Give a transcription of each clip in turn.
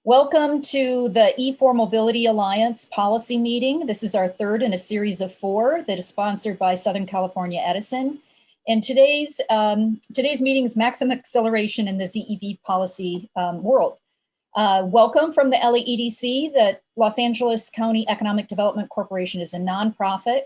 Welcome to the E4 Mobility Alliance policy meeting. This is our third in a series of 4 that is sponsored by Southern California Edison. And today's meeting is Maximum Acceleration in the ZEV policy world. Welcome from the LAEDC. The Los Angeles County Economic Development Corporation is a nonprofit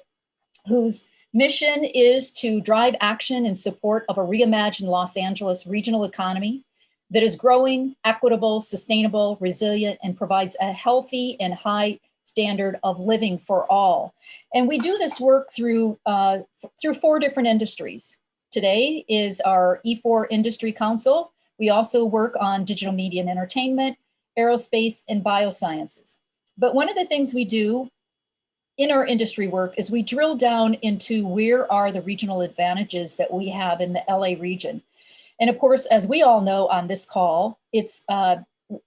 whose mission is to drive action in support of a reimagined Los Angeles regional economy that is growing, equitable, sustainable, resilient, and provides a healthy and high standard of living for all. And we do this work through 4 different industries. Today is our E4 Industry Council. We also work on digital media and entertainment, aerospace, and biosciences. But one of the things we do in our industry work is we drill down into where are the regional advantages that we have in the LA region. And of course, as we all know on this call, it's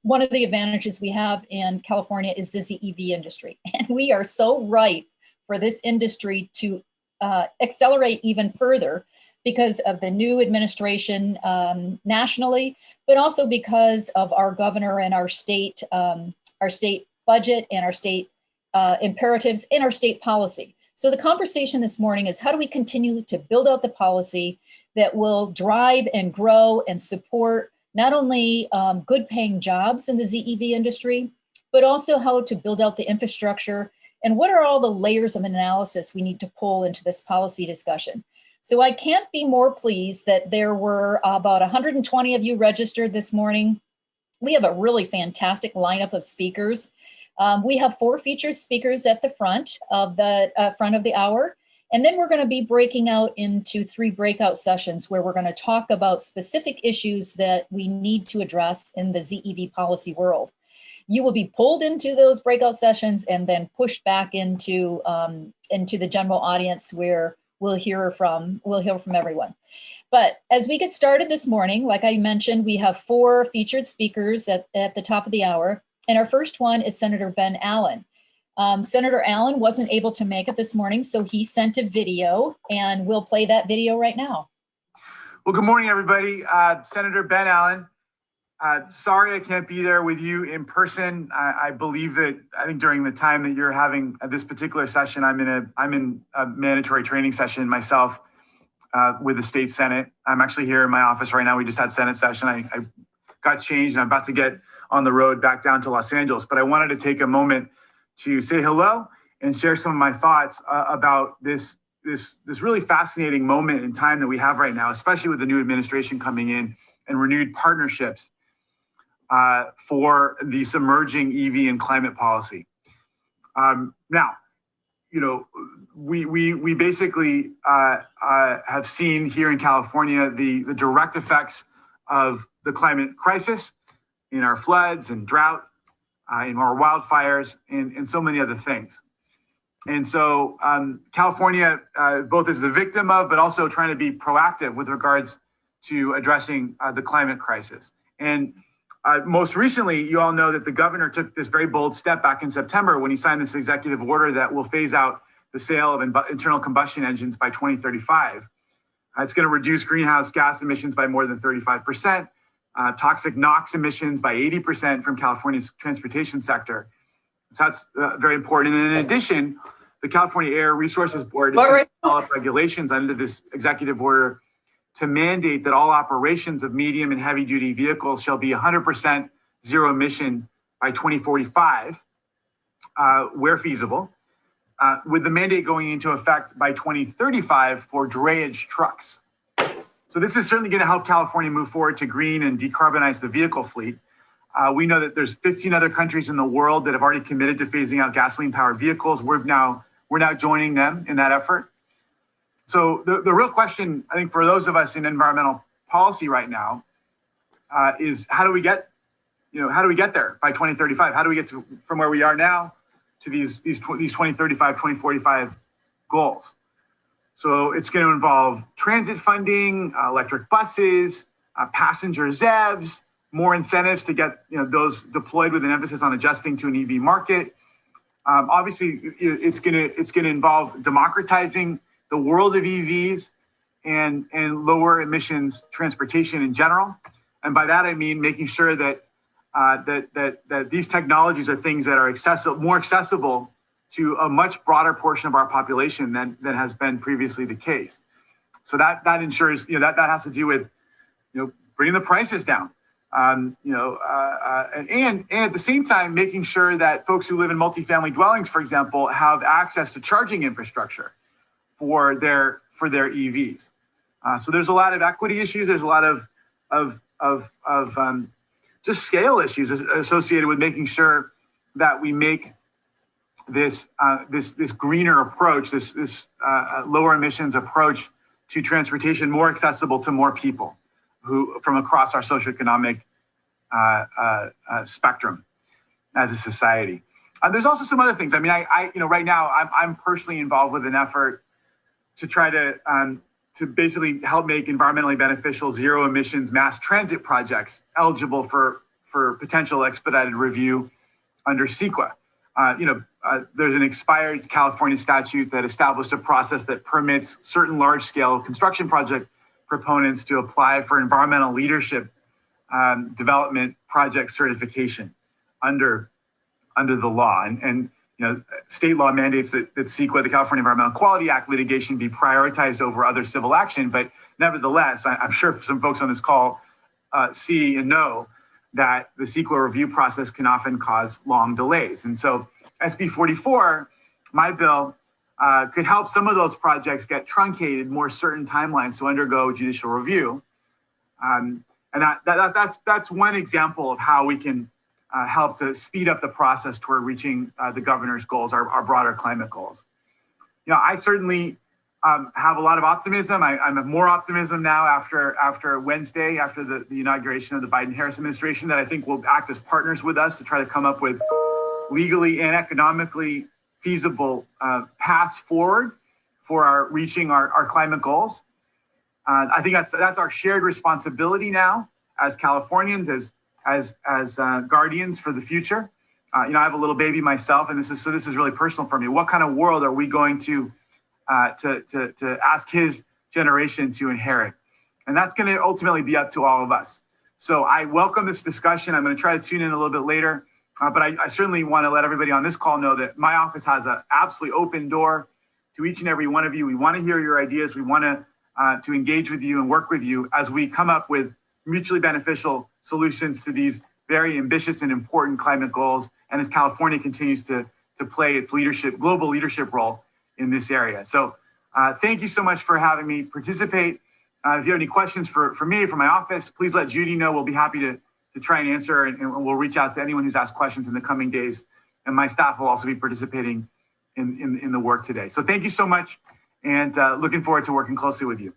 one of the advantages we have in California is the ZEV industry. And we are so ripe for this industry to accelerate even further because of the new administration nationally, but also because of our governor and our state budget and our state imperatives and our state policy. So the conversation this morning is how do we continue to build out the policy that will drive and grow and support not only good paying jobs in the ZEV industry, but also how to build out the infrastructure and what are all the layers of analysis we need to pull into this policy discussion. So I can't be more pleased that there were about 120 of you registered this morning. We have a really fantastic lineup of speakers. We have 4 featured speakers at the front of the hour. And then we're going to be breaking out into 3 breakout sessions where we're going to talk about specific issues that we need to address in the ZEV policy world. You will be pulled into those breakout sessions and then pushed back into the general audience where we'll hear from everyone. But as we get started this morning, like I mentioned, we have 4 featured speakers at the top of the hour. And our first one is Senator Ben Allen. Senator Allen wasn't able to make it this morning, so he sent a video, and we'll play that video right now. Well, good morning, everybody. Senator Ben Allen. Sorry I can't be there with you in person. I believe that I think during the time that you're having this particular session, I'm in a mandatory training session myself with the state Senate. I'm actually here in my office right now. We just had Senate session. I got changed, and I'm about to get on the road back down to Los Angeles. But I wanted to take a moment to say hello and share some of my thoughts about this really fascinating moment in time that we have right now, especially with the new administration coming in and renewed partnerships for this emerging EV and climate policy. Now, you know, we basically have seen here in California the direct effects of the climate crisis in our floods and drought, in our wildfires, and so many other things. And so California both is the victim of, but also trying to be proactive with regards to addressing the climate crisis. And most recently, you all know that the governor took this very bold step back in September when he signed this executive order that will phase out the sale of internal combustion engines by 2035. It's going to reduce greenhouse gas emissions by more than 35%. Toxic NOx emissions by 80% from California's transportation sector. So that's very important. And in addition, the California Air Resources Board is going to develop regulations under this executive order to mandate that all operations of medium and heavy duty vehicles shall be 100% zero emission by 2045, where feasible, with the mandate going into effect by 2035 for drayage trucks. So this is certainly going to help California move forward to green and decarbonize the vehicle fleet. We know that there's 15 other countries in the world that have already committed to phasing out gasoline-powered vehicles. We're now joining them in that effort. So the real question, I think, for those of us in environmental policy right now, is how do we get there by 2035? How do we get from where we are now to these 2035, 2045 goals? So it's going to involve transit funding, electric buses, passenger Zebs, more incentives to get those deployed with an emphasis on adjusting to an EV market. Obviously, it's going to involve democratizing the world of EVs and lower emissions transportation in general. And by that I mean making sure that that these technologies are things that are more accessible to a much broader portion of our population than has been previously the case. So that ensures, that has to do with, bringing the prices down, and at the same time, making sure that folks who live in multifamily dwellings, for example, have access to charging infrastructure for their EVs. So there's a lot of equity issues. There's a lot of just scale issues associated with making sure that we make this greener approach, this lower emissions approach to transportation more accessible to more people who from across our socioeconomic spectrum as a society. There's also some other things. I mean, right now I'm personally involved with an effort to try to basically help make environmentally beneficial zero emissions mass transit projects eligible for potential expedited review under CEQA. There's an expired California statute that established a process that permits certain large-scale construction project proponents to apply for environmental leadership development project certification under the law. And state law mandates that CEQA, the California Environmental Quality Act litigation, be prioritized over other civil action. But nevertheless, I'm sure some folks on this call see and know that the CEQA review process can often cause long delays. And so SB 44, my bill, could help some of those projects get truncated, more certain timelines to undergo judicial review. And that's one example of how we can help to speed up the process toward reaching the governor's goals, our broader climate goals. I certainly have a lot of optimism. I have more optimism now after Wednesday, after the inauguration of the Biden-Harris administration, that I think will act as partners with us to try to come up with legally and economically feasible paths forward for reaching our climate goals. I think that's our shared responsibility now as Californians, as guardians for the future. I have a little baby myself, and this is really personal for me. What kind of world are we going to ask his generation to inherit? And that's going to ultimately be up to all of us. So I welcome this discussion. I'm going to try to tune in a little bit later, but I certainly want to let everybody on this call know that my office has an absolutely open door to each and every one of you. We want to hear your ideas. We want to engage with you and work with you as we come up with mutually beneficial solutions to these very ambitious and important climate goals, and as California continues to play its global leadership role in this area. So thank you so much for having me participate. If you have any questions for me, for my office, please let Judy know. We'll be happy to try and answer, and we'll reach out to anyone who's asked questions in the coming days. And my staff will also be participating in the work today. So thank you so much, and looking forward to working closely with you.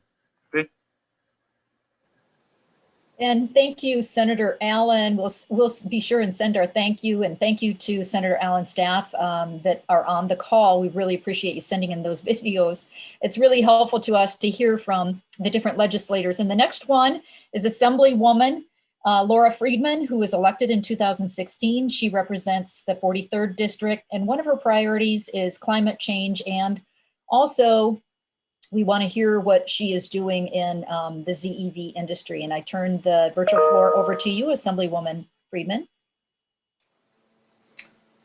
And thank you, Senator Allen. We'll be sure and send our thank you, and thank you to Senator Allen's staff that are on the call. We really appreciate you sending in those videos. It's really helpful to us to hear from the different legislators. And the next one is Assemblywoman Laura Friedman, who was elected in 2016. She represents the 43rd District, and one of her priorities is climate change, and also we want to hear what she is doing in the ZEV industry. And I turn the virtual floor over to you, Assemblywoman Friedman.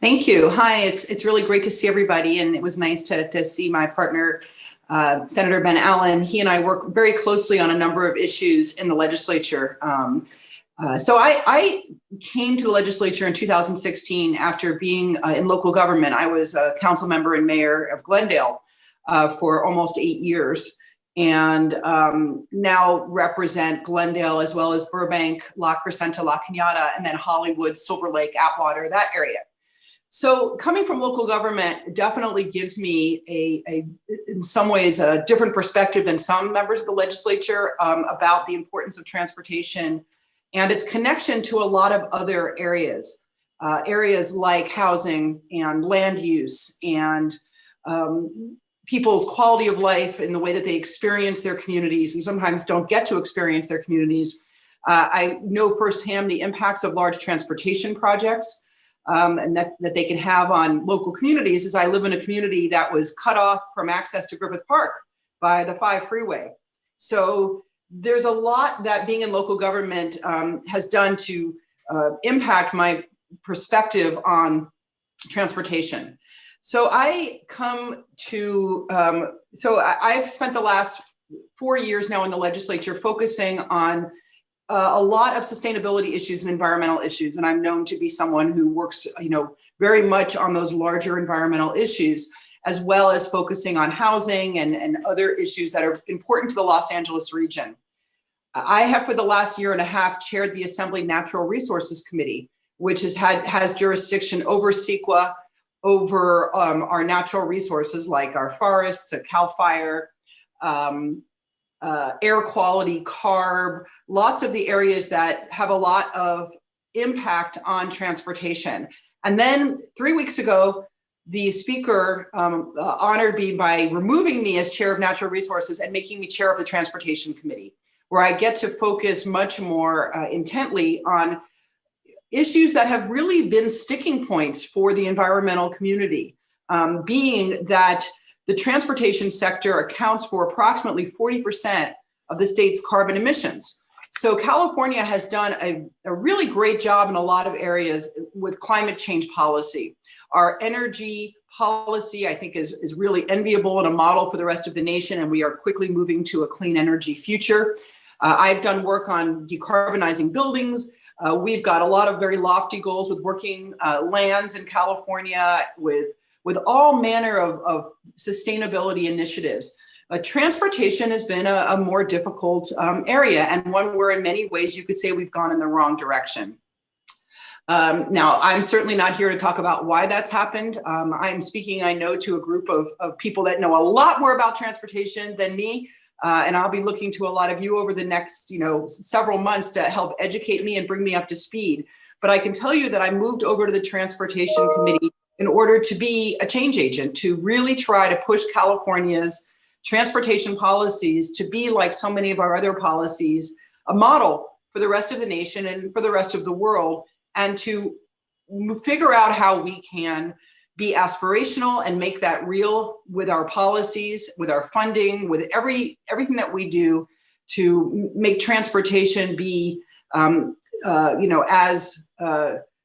Thank you. Hi, it's really great to see everybody. And it was nice to see my partner, Senator Ben Allen. He and I work very closely on a number of issues in the legislature. So I came to the legislature in 2016 after being in local government. I was a council member and mayor of Glendale for almost 8 years, and now represent Glendale as well as Burbank, La Crescenta, La Cañada, and then Hollywood, Silver Lake, Atwater, that area. So coming from local government definitely gives me in some ways, a different perspective than some members of the legislature about the importance of transportation and its connection to a lot of other areas, areas like housing and land use and people's quality of life and the way that they experience their communities and sometimes don't get to experience their communities. I know firsthand the impacts of large transportation projects and that they can have on local communities, as I live in a community that was cut off from access to Griffith Park by the 5 freeway. So there's a lot that being in local government has done to impact my perspective on transportation. So I come to, I've spent the last 4 years now in the legislature focusing on a lot of sustainability issues and environmental issues. And I'm known to be someone who works, very much on those larger environmental issues, as well as focusing on housing and other issues that are important to the Los Angeles region. I have, for the last year and a half, chaired the Assembly Natural Resources Committee, which has jurisdiction over CEQA, over our natural resources like our forests, CAL FIRE, air quality, CARB, lots of the areas that have a lot of impact on transportation. And then 3 weeks ago, the speaker honored me by removing me as chair of natural resources and making me chair of the transportation committee, where I get to focus much more intently on issues that have really been sticking points for the environmental community, being that the transportation sector accounts for approximately 40% of the state's carbon emissions. So California has done a really great job in a lot of areas with climate change policy. Our energy policy, I think, is really enviable and a model for the rest of the nation, and we are quickly moving to a clean energy future. I've done work on decarbonizing buildings. We've got a lot of very lofty goals with working lands in California, with all manner of sustainability initiatives. Transportation has been a more difficult area, and one where in many ways you could say we've gone in the wrong direction. Now, I'm certainly not here to talk about why that's happened. I'm speaking, I know, to a group of people that know a lot more about transportation than me, and I'll be looking to a lot of you over the next, several months to help educate me and bring me up to speed. But I can tell you that I moved over to the Transportation Committee in order to be a change agent, to really try to push California's transportation policies to be, like so many of our other policies, a model for the rest of the nation and for the rest of the world, and to figure out how we can be aspirational and make that real with our policies, with our funding, with everything that we do to make transportation be, as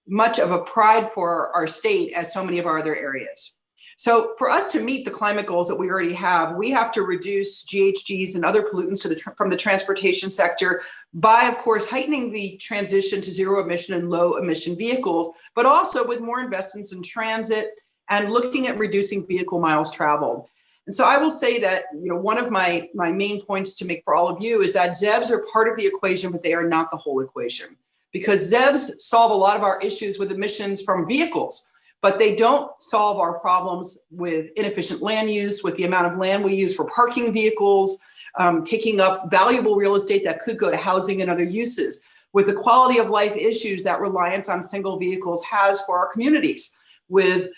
much of a pride for our state as so many of our other areas. So for us to meet the climate goals that we already have, we have to reduce GHGs and other pollutants from the transportation sector by, of course, heightening the transition to zero emission and low emission vehicles, but also with more investments in transit and looking at reducing vehicle miles traveled. And so I will say that, one of my main points to make for all of you is that ZEVs are part of the equation, but they are not the whole equation, because ZEVs solve a lot of our issues with emissions from vehicles, but they don't solve our problems with inefficient land use, with the amount of land we use for parking vehicles, taking up valuable real estate that could go to housing and other uses, with the quality of life issues that reliance on single vehicles has for our communities, with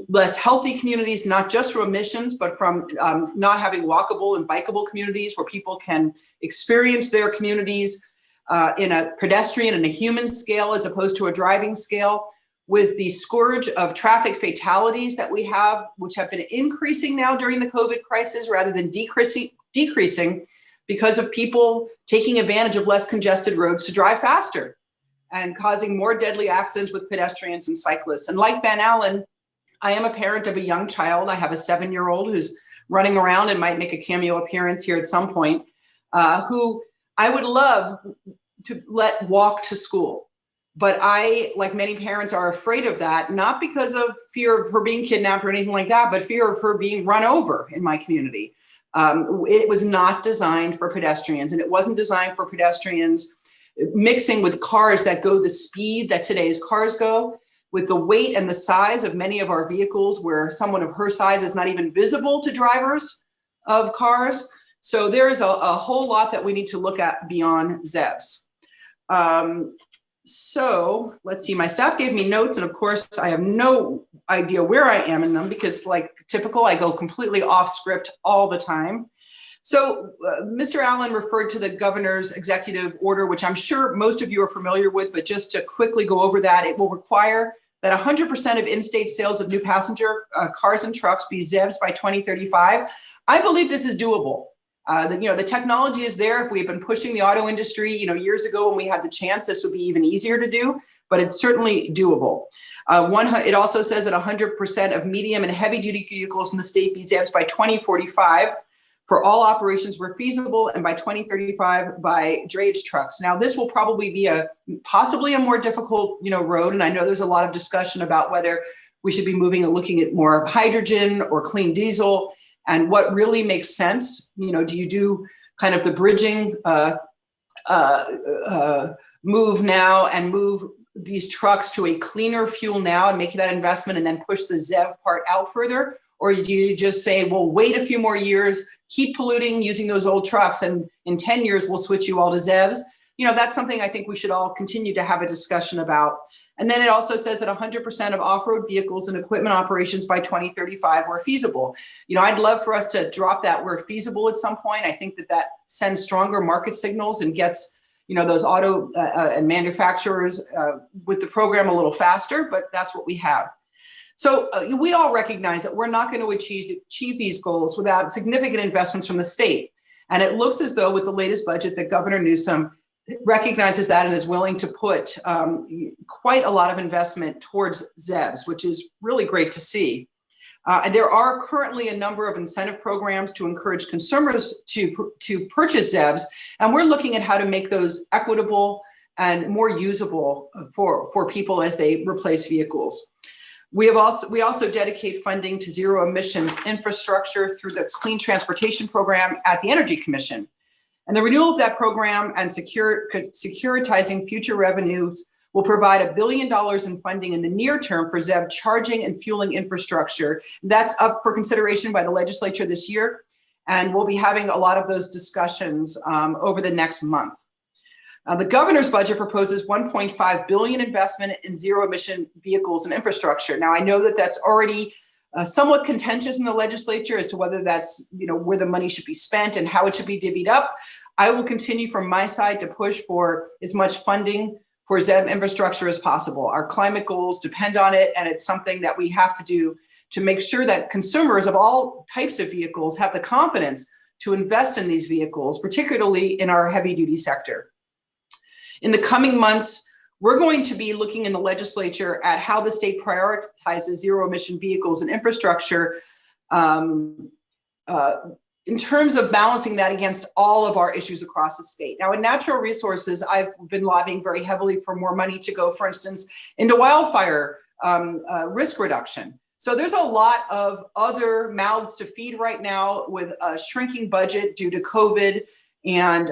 less healthy communities, not just from emissions, but from not having walkable and bikeable communities where people can experience their communities in a pedestrian and a human scale as opposed to a driving scale, with the scourge of traffic fatalities that we have, which have been increasing now during the COVID crisis rather than decreasing because of people taking advantage of less congested roads to drive faster and causing more deadly accidents with pedestrians and cyclists. And like Ben Allen, I am a parent of a young child. I have a 7-year-old who's running around and might make a cameo appearance here at some point, who I would love to let walk to school. But I, like many parents, are afraid of that, not because of fear of her being kidnapped or anything like that, but fear of her being run over in my community. It was not designed for pedestrians, and it wasn't designed for pedestrians mixing with cars that go the speed that today's cars go, with the weight and the size of many of our vehicles, where someone of her size is not even visible to drivers of cars. So there is a whole lot that we need to look at beyond ZEVs. So let's see, my staff gave me notes, and of course I have no idea where I am in them because, like typical, I go completely off script all the time. So Mr. Allen referred to the governor's executive order, which I'm sure most of you are familiar with, but just to quickly go over that, it will require that 100% of in-state sales of new passenger cars and trucks be ZEVs by 2035. I believe this is doable. The technology is there. If we have been pushing the auto industry, years ago when we had the chance, this would be even easier to do, but it's certainly doable. It also says that 100% of medium and heavy duty vehicles in the state be ZEVs by 2045 for all operations where feasible, and by 2035 by drayage trucks. Now, this will probably be possibly a more difficult, road. And I know there's a lot of discussion about whether we should be looking at more hydrogen or clean diesel, and what really makes sense. Do you do kind of the bridging move now and move these trucks to a cleaner fuel now and make that investment and then push the ZEV part out further? Or do you just say, well, wait a few more years, keep polluting using those old trucks, and in 10 years, we'll switch you all to ZEVs? That's something I think we should all continue to have a discussion about. And then it also says that 100% of off-road vehicles and equipment operations by 2035 were feasible. I'd love for us to drop that where feasible at some point. I think that sends stronger market signals and gets those auto and manufacturers with the program a little faster, but that's what we have. So we all recognize that we're not going to achieve these goals without significant investments from the state. And it looks as though with the latest budget that Governor Newsome recognizes that and is willing to put quite a lot of investment towards ZEVs, which is really great to see. And there are currently a number of incentive programs to encourage consumers to purchase ZEVs, and we're looking at how to make those equitable and more usable for people as they replace vehicles. We also dedicate funding to zero emissions infrastructure through the Clean Transportation Program at the Energy Commission. And the renewal of that program and securitizing future revenues will provide $1 billion in funding in the near term for ZEV charging and fueling infrastructure. That's up for consideration by the legislature this year, and we'll be having a lot of those discussions over the next month. The governor's budget proposes $1.5 billion investment in zero emission vehicles and infrastructure. Now, I know that that's already somewhat contentious in the legislature as to whether that's where the money should be spent and how it should be divvied up. I will continue from my side to push for as much funding for ZEV infrastructure as possible. Our climate goals depend on it, and it's something that we have to do to make sure that consumers of all types of vehicles have the confidence to invest in these vehicles, particularly in our heavy duty sector. In the coming months, we're going to be looking in the legislature at how the state prioritizes zero emission vehicles and infrastructure in terms of balancing that against all of our issues across the state. Now, in natural resources, I've been lobbying very heavily for more money to go, for instance, into wildfire risk reduction. So there's a lot of other mouths to feed right now with a shrinking budget due to COVID. And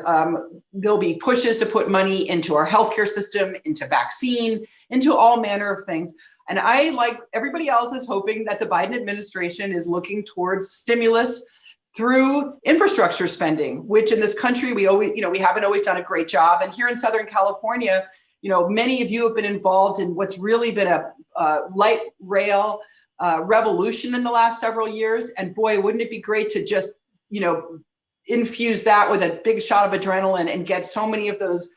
there'll be pushes to put money into our healthcare system, into vaccine, into all manner of things. And I, like everybody else, is hoping that the Biden administration is looking towards stimulus through infrastructure spending, which in this country, we haven't always done a great job. And here in Southern California, many of you have been involved in what's really been a light rail revolution in the last several years. And boy, wouldn't it be great to just, infuse that with a big shot of adrenaline and get so many of those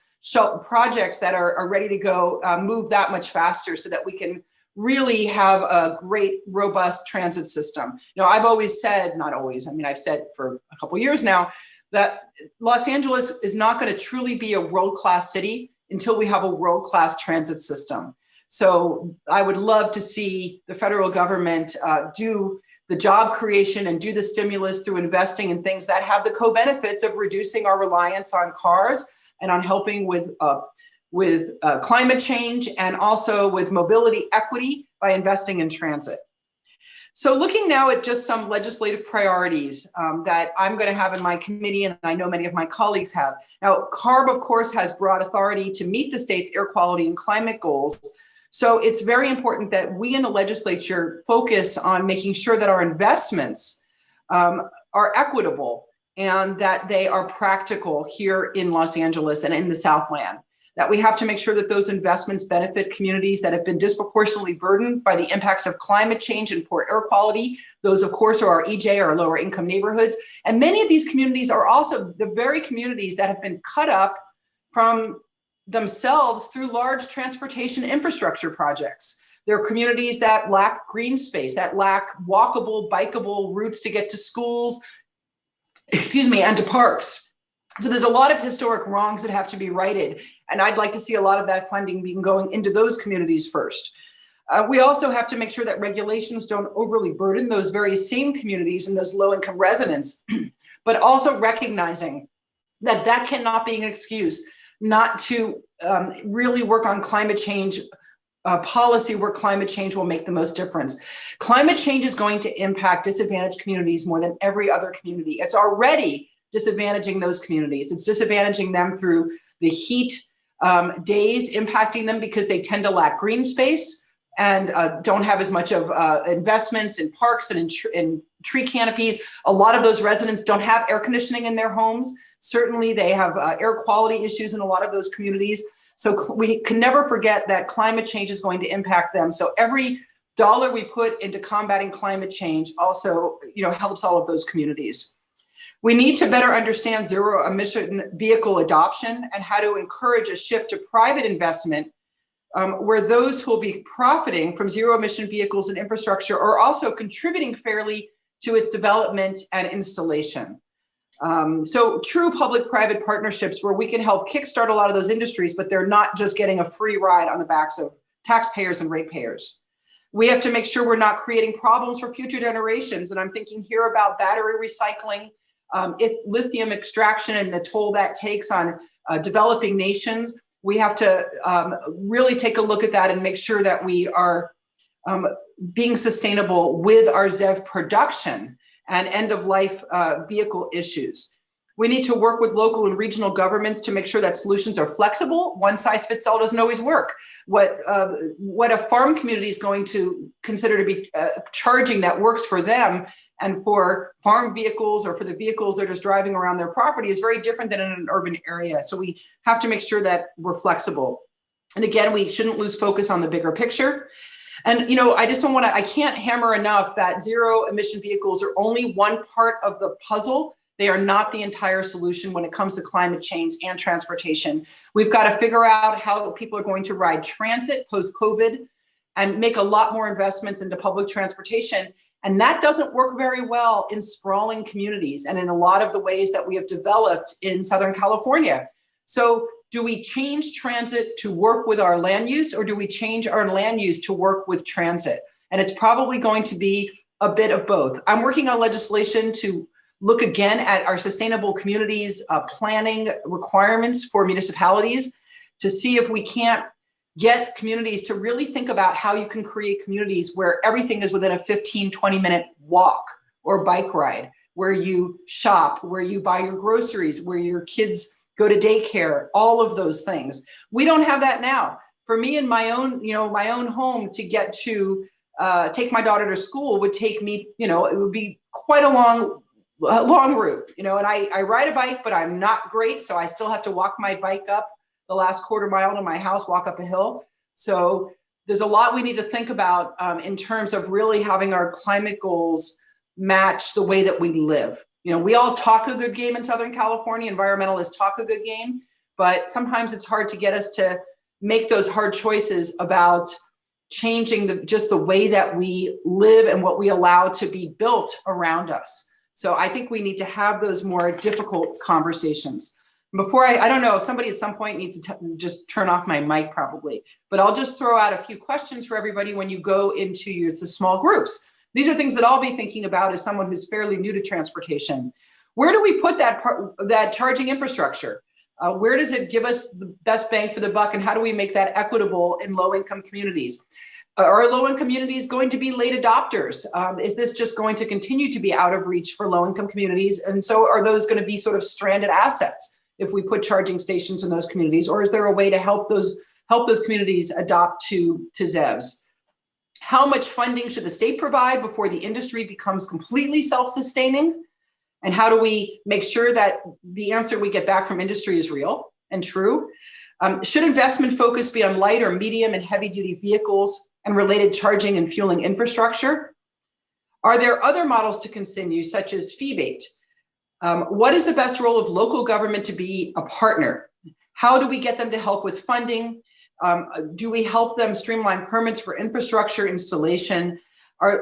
projects that are ready to go move that much faster so that we can really have a great, robust transit system. I've always said, not always, I've said for a couple of years now, that Los Angeles is not going to truly be a world-class city until we have a world-class transit system. So I would love to see the federal government do the job creation and do the stimulus through investing in things that have the co-benefits of reducing our reliance on cars and on helping with climate change and also with mobility equity by investing in transit. So looking now at just some legislative priorities that I'm going to have in my committee, and I know many of my colleagues have. Now, CARB, of course, has broad authority to meet the state's air quality and climate goals. So it's very important that we in the legislature focus on making sure that our investments are equitable and that they are practical here in Los Angeles and in the Southland. That we have to make sure that those investments benefit communities that have been disproportionately burdened by the impacts of climate change and poor air quality. Those, of course, are our EJ, our lower income neighborhoods. And many of these communities are also the very communities that have been cut up from themselves through large transportation infrastructure projects. There are communities that lack green space, that lack walkable, bikeable routes to get to schools, and to parks. So there's a lot of historic wrongs that have to be righted. And I'd like to see a lot of that funding being going into those communities first. We also have to make sure that regulations don't overly burden those very same communities and those low-income residents, but also recognizing that that cannot be an excuse not to really work on climate change policy where climate change will make the most difference. Climate change is going to impact disadvantaged communities more than every other community. It's already disadvantaging those communities. It's disadvantaging them through the heat days, impacting them because they tend to lack green space and don't have as much of investments in parks and in tree canopies. A lot of those residents don't have air conditioning in their homes. Certainly they have air quality issues in a lot of those communities. So we can never forget that climate change is going to impact them. So every dollar we put into combating climate change also, helps all of those communities. We need to better understand zero emission vehicle adoption and how to encourage a shift to private investment where those who will be profiting from zero emission vehicles and infrastructure are also contributing fairly to its development and installation. So true public-private partnerships where we can help kickstart a lot of those industries, but they're not just getting a free ride on the backs of taxpayers and ratepayers. We have to make sure we're not creating problems for future generations. And I'm thinking here about battery recycling, lithium extraction and the toll that takes on developing nations. We have to really take a look at that and make sure that we are being sustainable with our ZEV production and end-of-life vehicle issues. We need to work with local and regional governments to make sure that solutions are flexible. One size fits all doesn't always work. What a farm community is going to consider to be charging that works for them and for farm vehicles or for the vehicles that are just driving around their property is very different than in an urban area. So we have to make sure that we're flexible. And again, we shouldn't lose focus on the bigger picture. And, I can't hammer enough that zero emission vehicles are only one part of the puzzle. They are not the entire solution when it comes to climate change and transportation. We've got to figure out how people are going to ride transit post-COVID and make a lot more investments into public transportation. And that doesn't work very well in sprawling communities and in a lot of the ways that we have developed in Southern California. So do we change transit to work with our land use, or do we change our land use to work with transit? And it's probably going to be a bit of both. I'm working on legislation to look again at our sustainable communities planning requirements for municipalities to see if we can't get communities to really think about how you can create communities where everything is within a 15, 20-minute walk or bike ride, where you shop, where you buy your groceries, where your kids go to daycare, all of those things. We don't have that now. For me in my own home to get to take my daughter to school would take me, it would be quite a long route, and I ride a bike, but I'm not great. So I still have to walk my bike up the last quarter mile to my house, walk up a hill. So there's a lot we need to think about in terms of really having our climate goals match the way that we live. We all talk a good game in Southern California, environmentalists talk a good game, but sometimes it's hard to get us to make those hard choices about changing just the way that we live and what we allow to be built around us. So I think we need to have those more difficult conversations. Before I don't know, somebody at some point needs to just turn off my mic probably, but I'll just throw out a few questions for everybody when you go into the small groups. These are things that I'll be thinking about as someone who's fairly new to transportation. Where do we put that charging infrastructure? Where does it give us the best bang for the buck, and how do we make that equitable in low-income communities? Are low-income communities going to be late adopters? Is this just going to continue to be out of reach for low-income communities? And so are those going to be sort of stranded assets if we put charging stations in those communities? Or is there a way to help those communities adopt to Zebs? How much funding should the state provide before the industry becomes completely self-sustaining? And how do we make sure that the answer we get back from industry is real and true? Should investment focus be on light or medium and heavy duty vehicles and related charging and fueling infrastructure? Are there other models to continue, such as fee-based? What is the best role of local government to be a partner? How do we get them to help with funding? Do we help them streamline permits for infrastructure installation?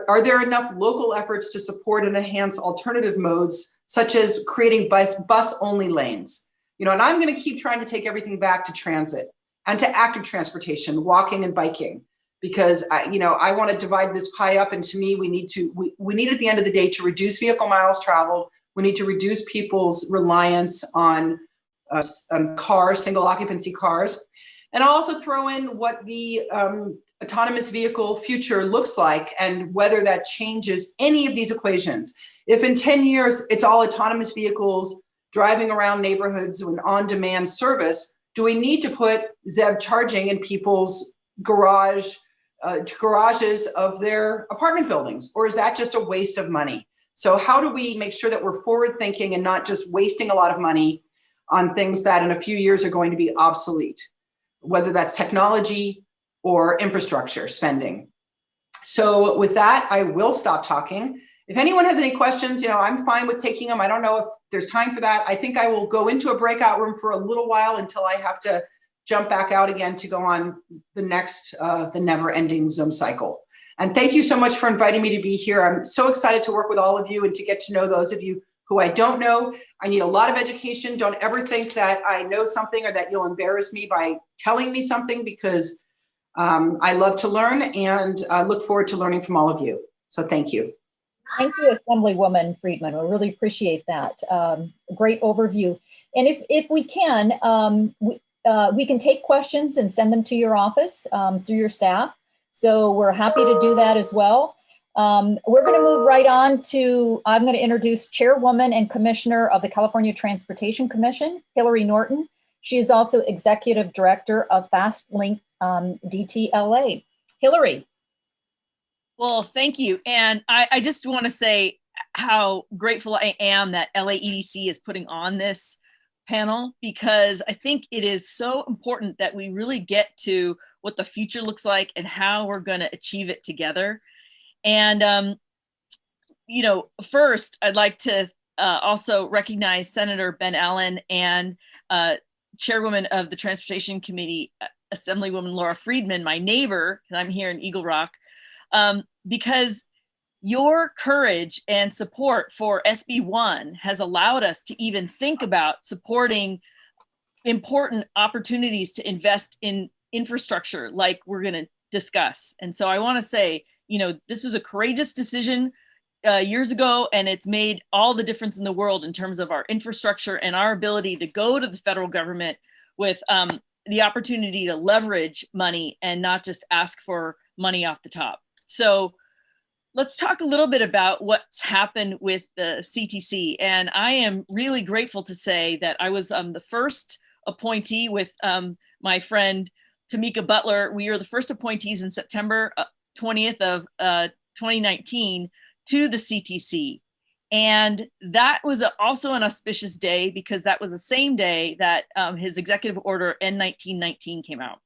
Are there enough local efforts to support and enhance alternative modes, such as creating bus only lanes? You know, and I'm going to keep trying to take everything back to transit and to active transportation, walking and biking, because I want to divide this pie up. And to me, we need at the end of the day to reduce vehicle miles traveled. We need to reduce people's reliance on cars, single occupancy cars. And I'll also throw in what the autonomous vehicle future looks like and whether that changes any of these equations. If in 10 years, it's all autonomous vehicles driving around neighborhoods with on-demand service, do we need to put ZEV charging in people's garages of their apartment buildings? Or is that just a waste of money? So how do we make sure that we're forward thinking and not just wasting a lot of money on things that in a few years are going to be obsolete, whether that's technology or infrastructure spending? So with that, I will stop talking. If anyone has any questions, I'm fine with taking them. I don't know if there's time for that. I think I will go into a breakout room for a little while until I have to jump back out again to go on the next, the never-ending Zoom cycle. And thank you so much for inviting me to be here. I'm so excited to work with all of you and to get to know those of you who I don't know. I need a lot of education. Don't ever think that I know something or that you'll embarrass me by telling me something, because I love to learn and look forward to learning from all of you. So thank you. Thank you, Assemblywoman Friedman. We really appreciate that. Great overview. And if we can, we can take questions and send them to your office through your staff. So we're happy to do that as well. We're going to move right on to, I'm going to introduce Chairwoman and Commissioner of the California Transportation Commission, Hillary Norton. She is also Executive Director of FastLink DTLA. Hillary. Well, thank you. And I just want to say how grateful I am that LAEDC is putting on this panel, because I think it is so important that we really get to what the future looks like and how we're going to achieve it together. And, first, I'd like to also recognize Senator Ben Allen and Chairwoman of the Transportation Committee, Assemblywoman Laura Friedman, my neighbor, because I'm here in Eagle Rock, because your courage and support for SB1 has allowed us to even think about supporting important opportunities to invest in infrastructure like we're going to discuss. And so I want to say, this was a courageous decision years ago, and it's made all the difference in the world in terms of our infrastructure and our ability to go to the federal government with the opportunity to leverage money and not just ask for money off the top. So let's talk a little bit about what's happened with the CTC. And I am really grateful to say that I was the first appointee with my friend Tamika Butler. We were the first appointees in September 20th of 2019 to the CTC. And that was also an auspicious day, because that was the same day that his executive order N1919 came out.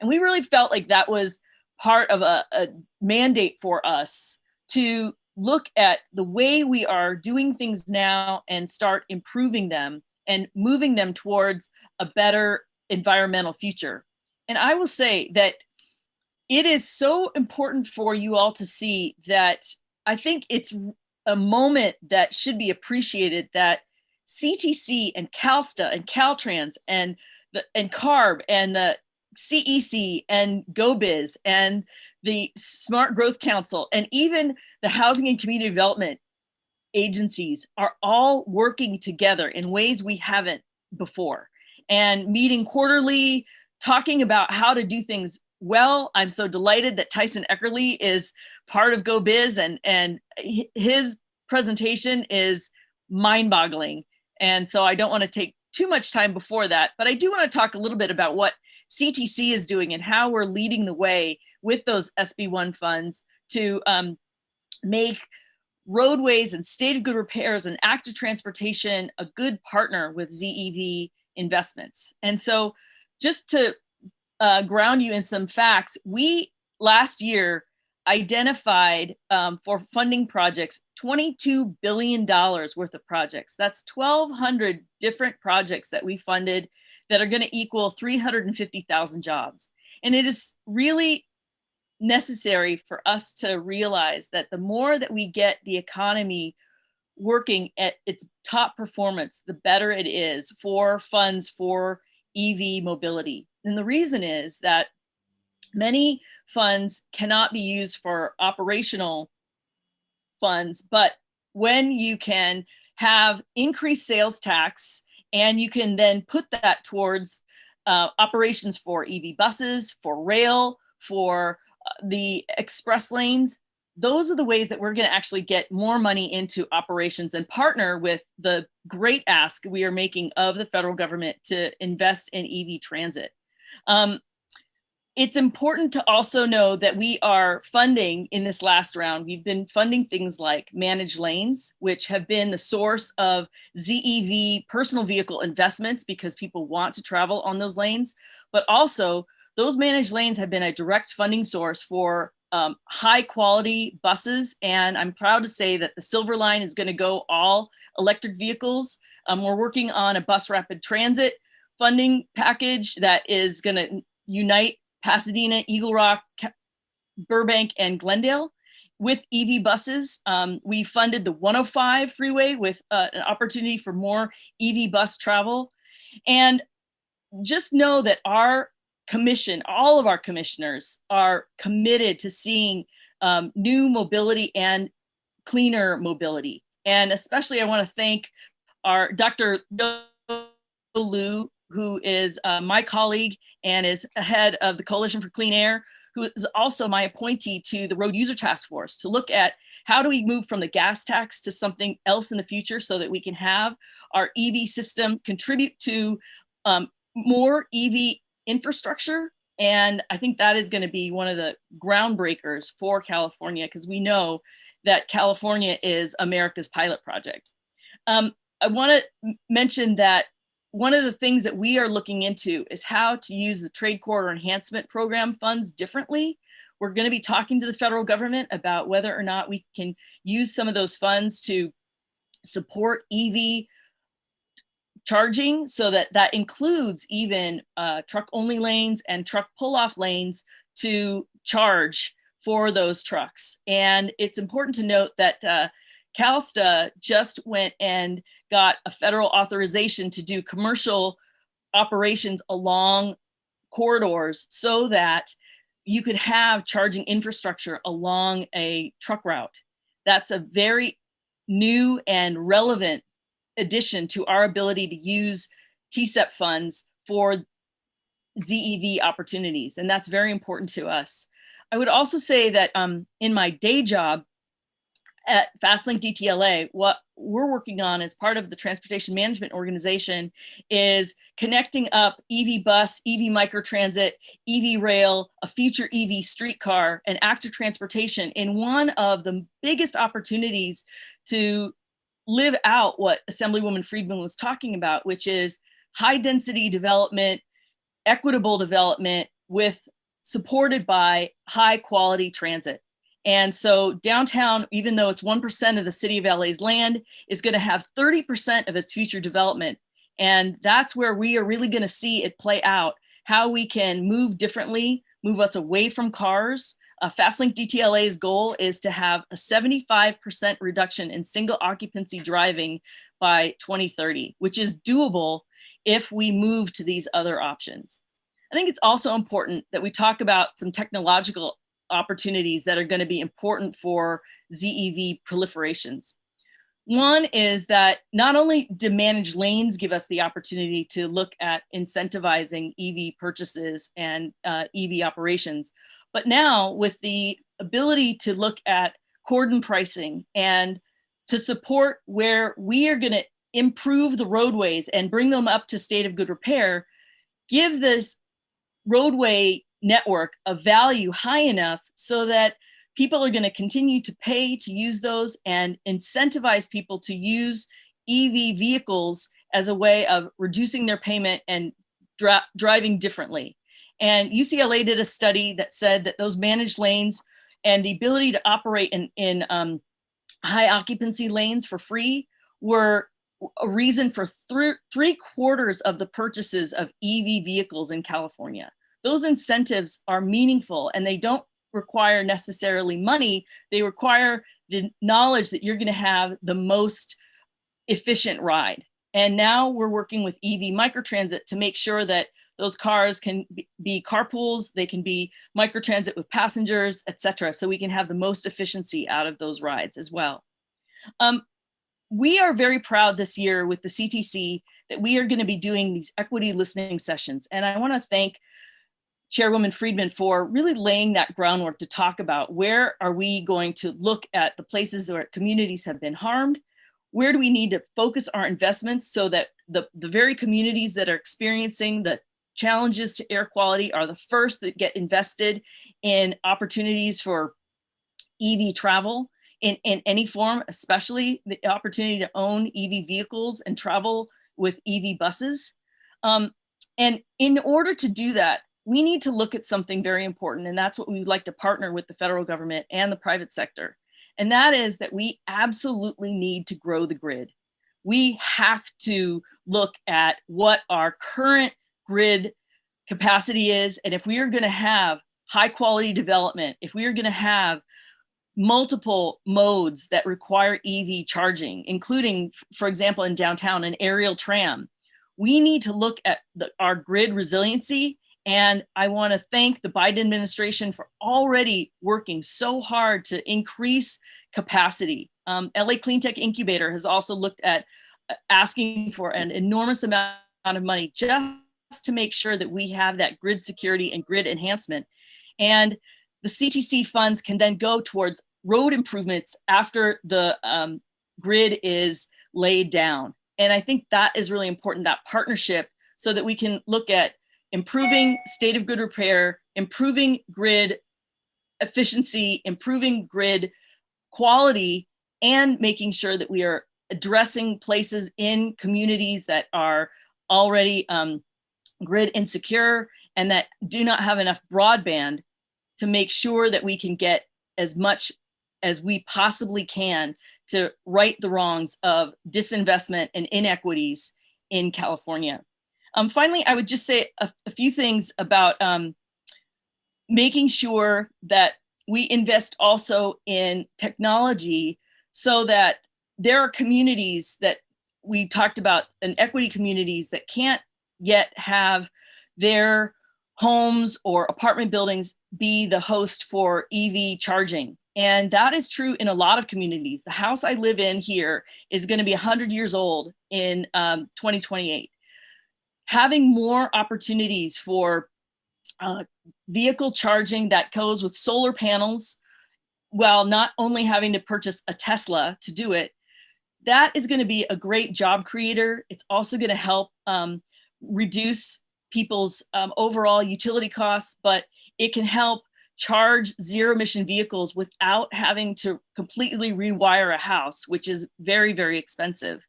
And we really felt like that was part of a mandate for us to look at the way we are doing things now and start improving them and moving them towards a better environmental future. And I will say that it is so important for you all to see that I think it's a moment that should be appreciated, that CTC and CalSTA and Caltrans and CARB and the CEC and GoBiz and the Smart Growth Council and even the Housing and Community Development agencies are all working together in ways we haven't before, and meeting quarterly, talking about how to do things well. I'm so delighted that Tyson Eckerly is part of GoBiz, and his presentation is mind-boggling. And so I don't want to take too much time before that, but I do want to talk a little bit about what CTC is doing and how we're leading the way with those SB1 funds to make roadways and state of good repairs and active transportation a good partner with ZEV investments. And so just to ground you in some facts, we last year identified for funding projects $22 billion worth of projects. That's 1,200 different projects that we funded that are going to equal 350,000 jobs. And it is really necessary for us to realize that the more that we get the economy working at its top performance, the better it is for funds for EV mobility. And the reason is that many funds cannot be used for operational funds, but when you can have increased sales tax and you can then put that towards operations for EV buses, for rail, for the express lanes, those are the ways that we're going to actually get more money into operations and partner with the great ask we are making of the federal government to invest in EV transit. It's important to also know that we are funding in this last round. We've been funding things like managed lanes, which have been the source of ZEV personal vehicle investments because people want to travel on those lanes. But also, those managed lanes have been a direct funding source for high quality buses. And I'm proud to say that the Silver Line is going to go all electric vehicles. We're working on a bus rapid transit funding package that is going to unite Pasadena, Eagle Rock, Burbank, and Glendale with EV buses. We funded the 105 freeway with an opportunity for more EV bus travel. And just know that our commission, all of our commissioners are committed to seeing new mobility and cleaner mobility. And especially I want to thank our Dr. Liu, who is my colleague and is head of the Coalition for Clean Air, who is also my appointee to the Road User Task Force to look at how do we move from the gas tax to something else in the future so that we can have our EV system contribute to more EV infrastructure. And I think that is going to be one of the groundbreakers for California, because we know that California is America's pilot project. I want to mention that one of the things that we are looking into is how to use the Trade Corridor Enhancement Program funds differently. We're going to be talking to the federal government about whether or not we can use some of those funds to support EV charging, so that includes even truck-only lanes and truck pull-off lanes to charge for those trucks. And it's important to note that CalSTA just went and got a federal authorization to do commercial operations along corridors so that you could have charging infrastructure along a truck route. That's a very new and relevant addition to our ability to use TSEP funds for ZEV opportunities. And that's very important to us. I would also say that in my day job at FastLink DTLA, what we're working on as part of the Transportation Management Organization is connecting up EV bus, EV microtransit, EV rail, a future EV streetcar, and active transportation in one of the biggest opportunities to live out what Assemblywoman Friedman was talking about, which is high density development, equitable development supported by high quality transit. And so downtown, even though it's 1% of the city of LA's land, is going to have 30% of its future development. And that's where we are really going to see it play out, how we can move differently, move us away from cars. FastLink DTLA's goal is to have a 75% reduction in single occupancy driving by 2030, which is doable if we move to these other options. I think it's also important that we talk about some technological opportunities that are going to be important for ZEV proliferations. One is that not only do managed lanes give us the opportunity to look at incentivizing EV purchases and EV operations, but now with the ability to look at cordon pricing and to support where we are going to improve the roadways and bring them up to state of good repair, give this roadway network a value high enough so that people are going to continue to pay to use those and incentivize people to use EV vehicles as a way of reducing their payment and driving differently. And UCLA did a study that said that those managed lanes and the ability to operate in high occupancy lanes for free were a reason for 3/4 of the purchases of EV vehicles in California. Those incentives are meaningful and they don't require necessarily money. They require the knowledge that you're going to have the most efficient ride. And now we're working with EV microtransit to make sure that those cars can be carpools, they can be microtransit with passengers, et cetera, so we can have the most efficiency out of those rides as well. We are very proud this year with the CTC that we are going to be doing these equity listening sessions. And I want to thank Chairwoman Friedman for really laying that groundwork to talk about where are we going to look at the places where communities have been harmed, where do we need to focus our investments so that the very communities that are experiencing the challenges to air quality are the first that get invested in opportunities for EV travel in any form, especially the opportunity to own EV vehicles and travel with EV buses. And in order to do that, we need to look at something very important, and that's what we would like to partner with the federal government and the private sector. And that is that we absolutely need to grow the grid. We have to look at what our current grid capacity is. And if we are going to have high quality development, if we are going to have multiple modes that require EV charging, including, for example, in downtown, an aerial tram, we need to look at our grid resiliency. And I want to thank the Biden administration for already working so hard to increase capacity. LA Clean Tech Incubator has also looked at asking for an enormous amount of money just to make sure that we have that grid security and grid enhancement. And the CTC funds can then go towards road improvements after the grid is laid down. And I think that is really important, that partnership, so that we can look at improving state of grid repair, improving grid efficiency, improving grid quality, and making sure that we are addressing places in communities that are already grid insecure and that do not have enough broadband, to make sure that we can get as much as we possibly can to right the wrongs of disinvestment and inequities in California. Finally, I would just say a few things about making sure that we invest also in technology, so that there are communities that we talked about, and equity communities that can't yet have their homes or apartment buildings be the host for EV charging. And that is true in a lot of communities. The house I live in here is going to be 100 years old in 2028. Having more opportunities for vehicle charging that goes with solar panels, while not only having to purchase a Tesla to do it, that is going to be a great job creator. It's also going to help reduce people's overall utility costs, but it can help charge zero emission vehicles without having to completely rewire a house, which is very, very expensive.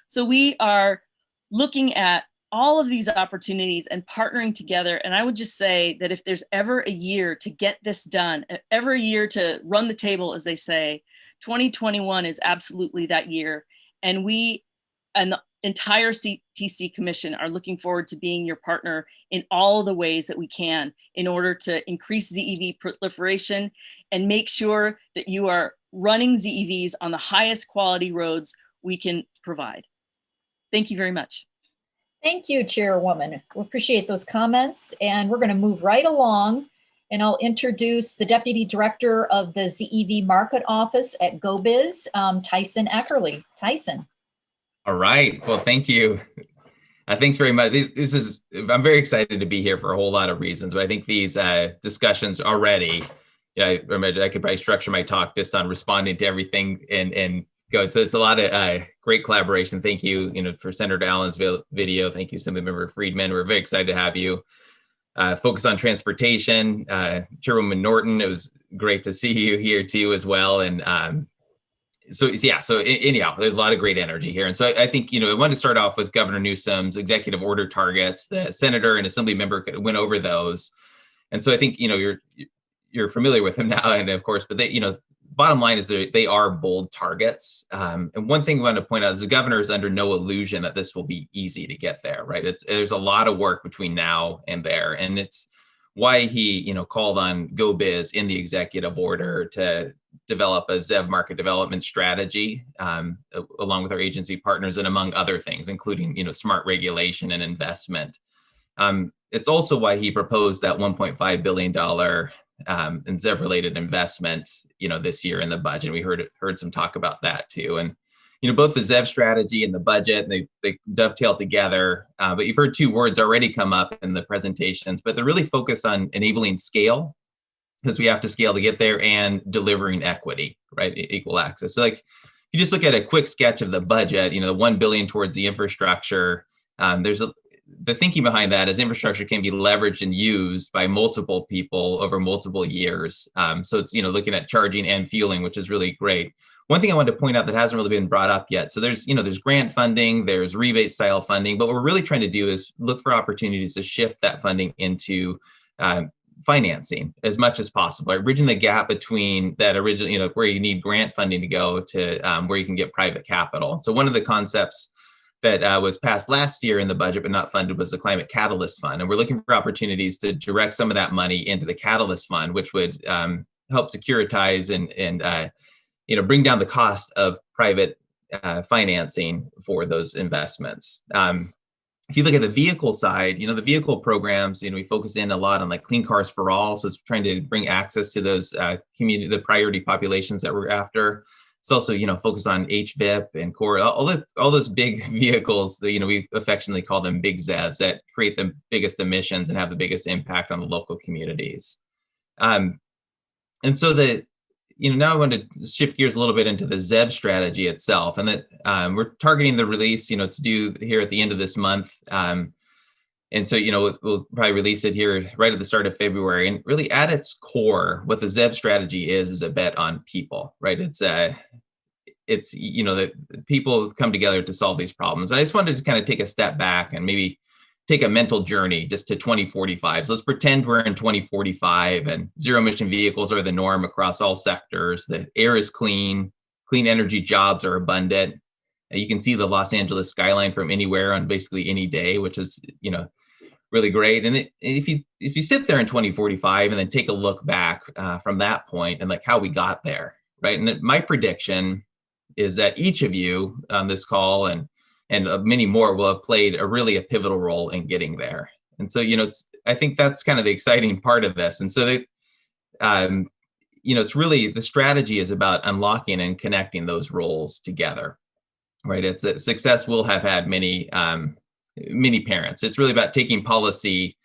So we are looking at all of these opportunities and partnering together. And I would just say that if there's ever a year to get this done, ever a year to run the table, as they say, 2021 is absolutely that year. And we and the entire CTC Commission are looking forward to being your partner in all the ways that we can in order to increase ZEV proliferation and make sure that you are running ZEVs on the highest quality roads we can provide. Thank you very much. Thank you, Chairwoman. We appreciate those comments, and we're going to move right along, and I'll introduce the Deputy Director of the ZEV Market Office at GoBiz, Tyson Eckerly. Tyson. All right. Well, thank you. Thanks very much. I'm very excited to be here for a whole lot of reasons, but I think these discussions already, I could probably structure my talk just on responding to everything and go. So it's a lot of great collaboration. Thank you, for Senator Allen's video. Thank you, Assemblymember Friedman. We're very excited to have you. Focus on transportation. Chairwoman Norton, it was great to see you here too as well. And so anyhow, there's a lot of great energy here. And so I think, I wanted to start off with Governor Newsom's executive order targets. The senator and assembly member went over those. And so I think, you're familiar with them now, and of course, but they, bottom line is they are bold targets. And one thing I want to point out is the governor is under no illusion that this will be easy to get there, right? There's a lot of work between now and there. And why he, called on GoBiz in the executive order to develop a ZEV market development strategy, along with our agency partners, and among other things, including, smart regulation and investment. It's also why he proposed that $1.5 billion in ZEV-related investment, this year in the budget. We heard some talk about that too. And, both the ZEV strategy and the budget, they dovetail together. But you've heard two words already come up in the presentations, but they're really focused on enabling scale, because we have to scale to get there, and delivering equity, right? Equal access. So like, you just look at a quick sketch of the budget, the $1 billion towards the infrastructure. The thinking behind that is infrastructure can be leveraged and used by multiple people over multiple years. So it's, looking at charging and fueling, which is really great. One thing I wanted to point out that hasn't really been brought up yet. So there's grant funding, there's rebate style funding, but what we're really trying to do is look for opportunities to shift that funding into financing as much as possible, right? Bridging the gap between that original, where you need grant funding to go to where you can get private capital. So one of the concepts that was passed last year in the budget but not funded was the Climate Catalyst Fund. And we're looking for opportunities to direct some of that money into the Catalyst Fund, which would help securitize and bring down the cost of private financing for those investments. If you look at the vehicle side, the vehicle programs, we focus in a lot on like Clean Cars for All. So it's trying to bring access to those the priority populations that we're after. It's also, focus on HVIP and core, all those big vehicles that, we affectionately call them big ZEVs, that create the biggest emissions and have the biggest impact on the local communities. And so now I want to shift gears a little bit into the ZEV strategy itself, and that we're targeting the release, it's due here at the end of this month. And so, we'll probably release it here right at the start of February. And really at its core, what the ZEV strategy is a bet on people, right? It's that people come together to solve these problems. And I just wanted to kind of take a step back and maybe take a mental journey just to 2045. So let's pretend we're in 2045 and zero emission vehicles are the norm across all sectors. The air is clean energy jobs are abundant. You can see the Los Angeles skyline from anywhere on basically any day, which is, really great. And if you sit there in 2045 and then take a look back from that point and like how we got there, right? And my prediction is that each of you on this call and many more will have played a pivotal role in getting there. And so, I think that's kind of the exciting part of this. And so, it's really, the strategy is about unlocking and connecting those roles together, right? It's that success will have had many parents. It's really about taking policy,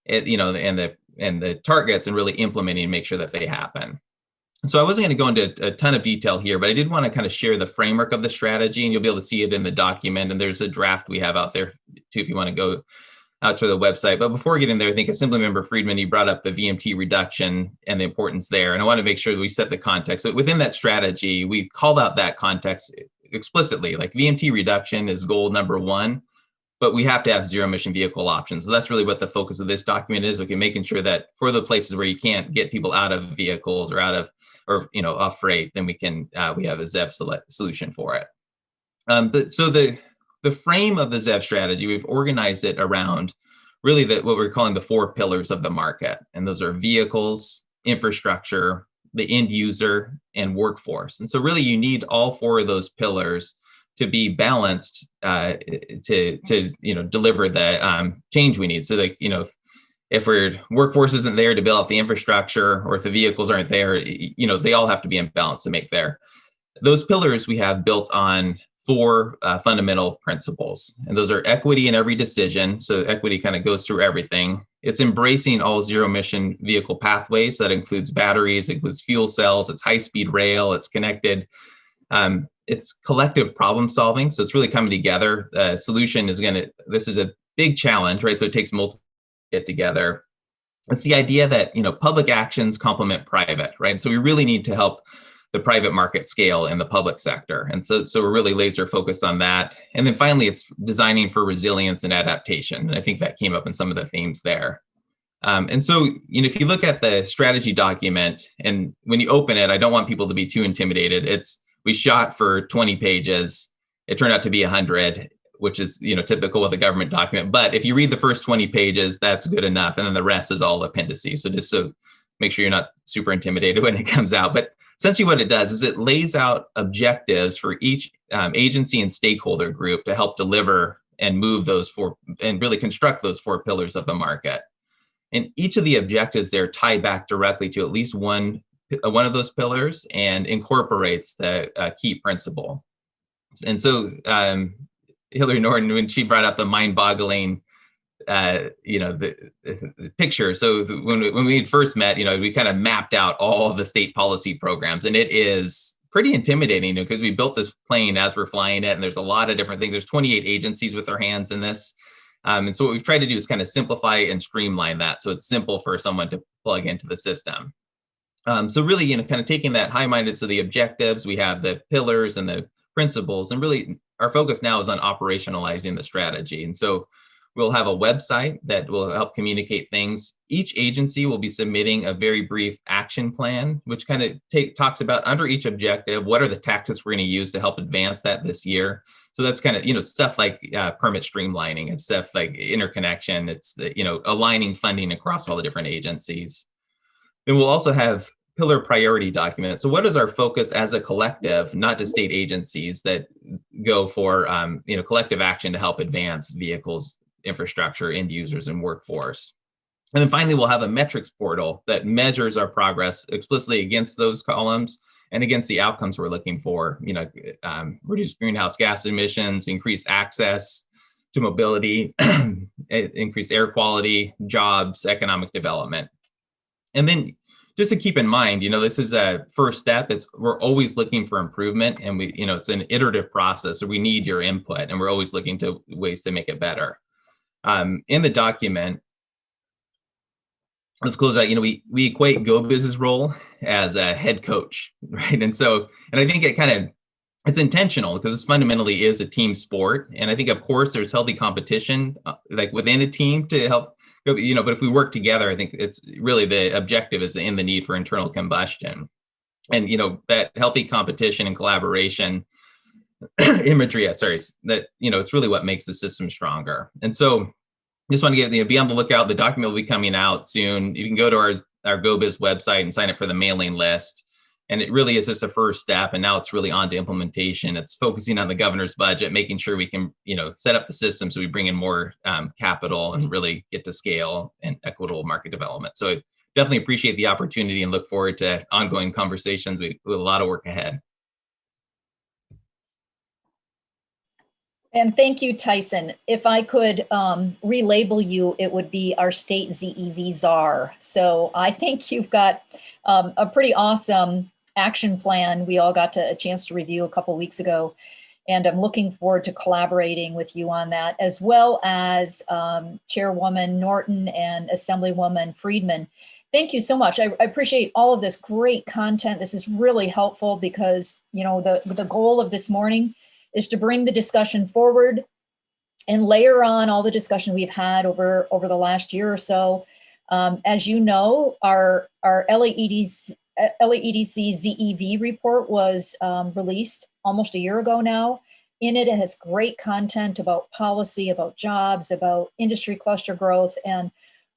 and the targets and really implementing and make sure that they happen. So I wasn't going to go into a ton of detail here, but I did want to kind of share the framework of the strategy, and you'll be able to see it in the document. And there's a draft we have out there too, if you want to go out to the website. But before getting there, I think Assemblymember Friedman, you brought up the VMT reduction and the importance there. And I want to make sure that we set the context. So within that strategy, we called out that context explicitly, like VMT reduction is goal number one, but we have to have zero emission vehicle options. So that's really what the focus of this document is. Okay, making sure that for the places where you can't get people out of vehicles or off freight, then we have a ZEV solution for it. But so the frame of the ZEV strategy, we've organized it around really what we're calling the four pillars of the market. And those are vehicles, infrastructure, the end user, and workforce. And so really you need all four of those pillars to be balanced to deliver the change we need. So if our workforce isn't there to build out the infrastructure, or if the vehicles aren't there, they all have to be in balance to make there. Those pillars we have built on four fundamental principles, and those are equity in every decision. So equity kind of goes through everything. It's embracing all zero emission vehicle pathways. So that includes batteries, it includes fuel cells, it's high speed rail, it's connected. It's collective problem solving. So it's really coming together. The solution is this is a big challenge, right? So it takes multiple to get together. It's the idea that, public actions complement private, right? So we really need to help the private market scale in the public sector. And so we're really laser focused on that. And then finally, it's designing for resilience and adaptation. And I think that came up in some of the themes there. And so, if you look at the strategy document, and when you open it, I don't want people to be too intimidated. We shot for 20 pages. It turned out to be 100. which is, typical with a government document. But if you read the first 20 pages, that's good enough. And then the rest is all appendices. So just so make sure you're not super intimidated when it comes out. But essentially what it does is it lays out objectives for each agency and stakeholder group to help deliver and move those four and really construct those 4 pillars of the market. And each of the objectives there tie back directly to at least one of those pillars and incorporates the key principle. And so Hillary Norton, when she brought up the mind-boggling, the picture. So when we had first met, we kind of mapped out all of the state policy programs, and it is pretty intimidating because we built this plane as we're flying it, and there's a lot of different things. There's 28 agencies with their hands in this. And so what we've tried to do is kind of simplify and streamline that so it's simple for someone to plug into the system. So really, kind of taking that high-minded, so the objectives, we have the pillars and the principles, and really our focus now is on operationalizing the strategy. And so we'll have a website that will help communicate things. Each agency will be submitting a very brief action plan, which kind of talks about under each objective, what are the tactics we're going to use to help advance that this year. So that's kind of, stuff like permit streamlining and stuff like interconnection. It's the, aligning funding across all the different agencies. Then we'll also have pillar priority documents. So what is our focus as a collective, not just state agencies that go for, collective action to help advance vehicles, infrastructure, end users, and workforce. And then finally, we'll have a metrics portal that measures our progress explicitly against those columns and against the outcomes we're looking for, reduce greenhouse gas emissions, increased access to mobility, increased air quality, jobs, economic development. And then just to keep in mind, this is a first step. We're always looking for improvement, and it's an iterative process. So we need your input, and we're always looking to ways to make it better. In the document, let's close out, we equate GoBiz's role as a head coach, right? And I think it's intentional because it fundamentally is a team sport. And I think, of course, there's healthy competition like within a team to help, but if we work together, I think it's really the objective is in the need for internal combustion. And, that healthy competition and collaboration imagery, that, it's really what makes the system stronger. And so just want to be on the lookout. The document will be coming out soon. You can go to our GoBiz website and sign up for the mailing list. And it really is just a first step. And now it's really on to implementation. It's focusing on the governor's budget, making sure we can, set up the system so we bring in more capital and really get to scale and equitable market development. So I definitely appreciate the opportunity and look forward to ongoing conversations with a lot of work ahead. And thank you, Tyson. If I could relabel you, it would be our state ZEV czar. So I think you've got a pretty awesome action plan. We all got a chance to review a couple weeks ago, and I'm looking forward to collaborating with you on that, as well as Chairwoman Norton and Assemblywoman Friedman. Thank you so much. I appreciate all of this great content. This is really helpful because, the goal of this morning is to bring the discussion forward and layer on all the discussion we've had over the last year or so. As you know, our LAEDC ZEV report was released almost a year ago now. In it, it has great content about policy, about jobs, about industry cluster growth. And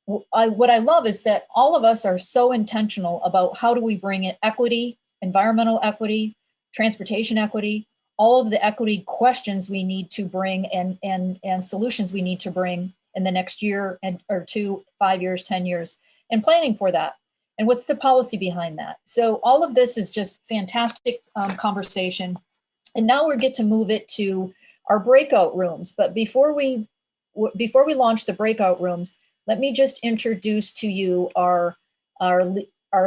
what I love is that all of us are so intentional about how do we bring in equity, environmental equity, transportation equity, all of the equity questions we need to bring and solutions we need to bring in the next year or 2, 5 years, 10 years, and planning for that. And what's the policy behind that? So all of this is just fantastic conversation. And now we get to move it to our breakout rooms. But before we launch the breakout rooms, let me just introduce to you our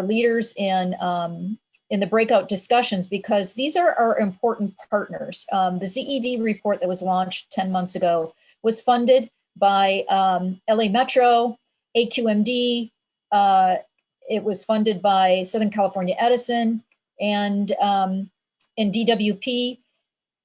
leaders in the breakout discussions, because these are our important partners. The ZEV report that was launched 10 months ago was funded by LA Metro, AQMD, it was funded by Southern California Edison, and DWP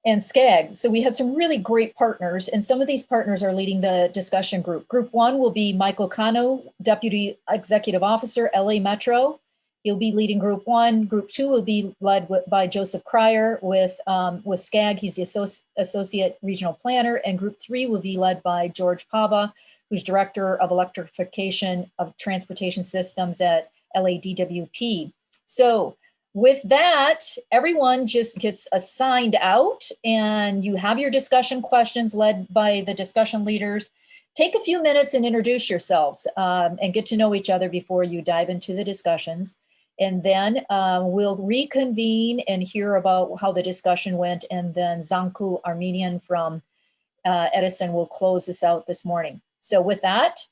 and SCAG. So we had some really great partners, and some of these partners are leading the discussion group. Group 1 will be Michael Cano, Deputy Executive Officer, LA Metro. He'll be leading Group 1. Group 2 will be led by Joseph Cryer with SCAG. He's the Associate Regional Planner. And Group 3 will be led by George Pava, who's Director of Electrification of Transportation Systems at LADWP. So with that, everyone just gets assigned out, and you have your discussion questions led by the discussion leaders. Take a few minutes and introduce yourselves and get to know each other before you dive into the discussions. And then we'll reconvene and hear about how the discussion went. And then Zanku Armenian from Edison will close this out this morning. So with that,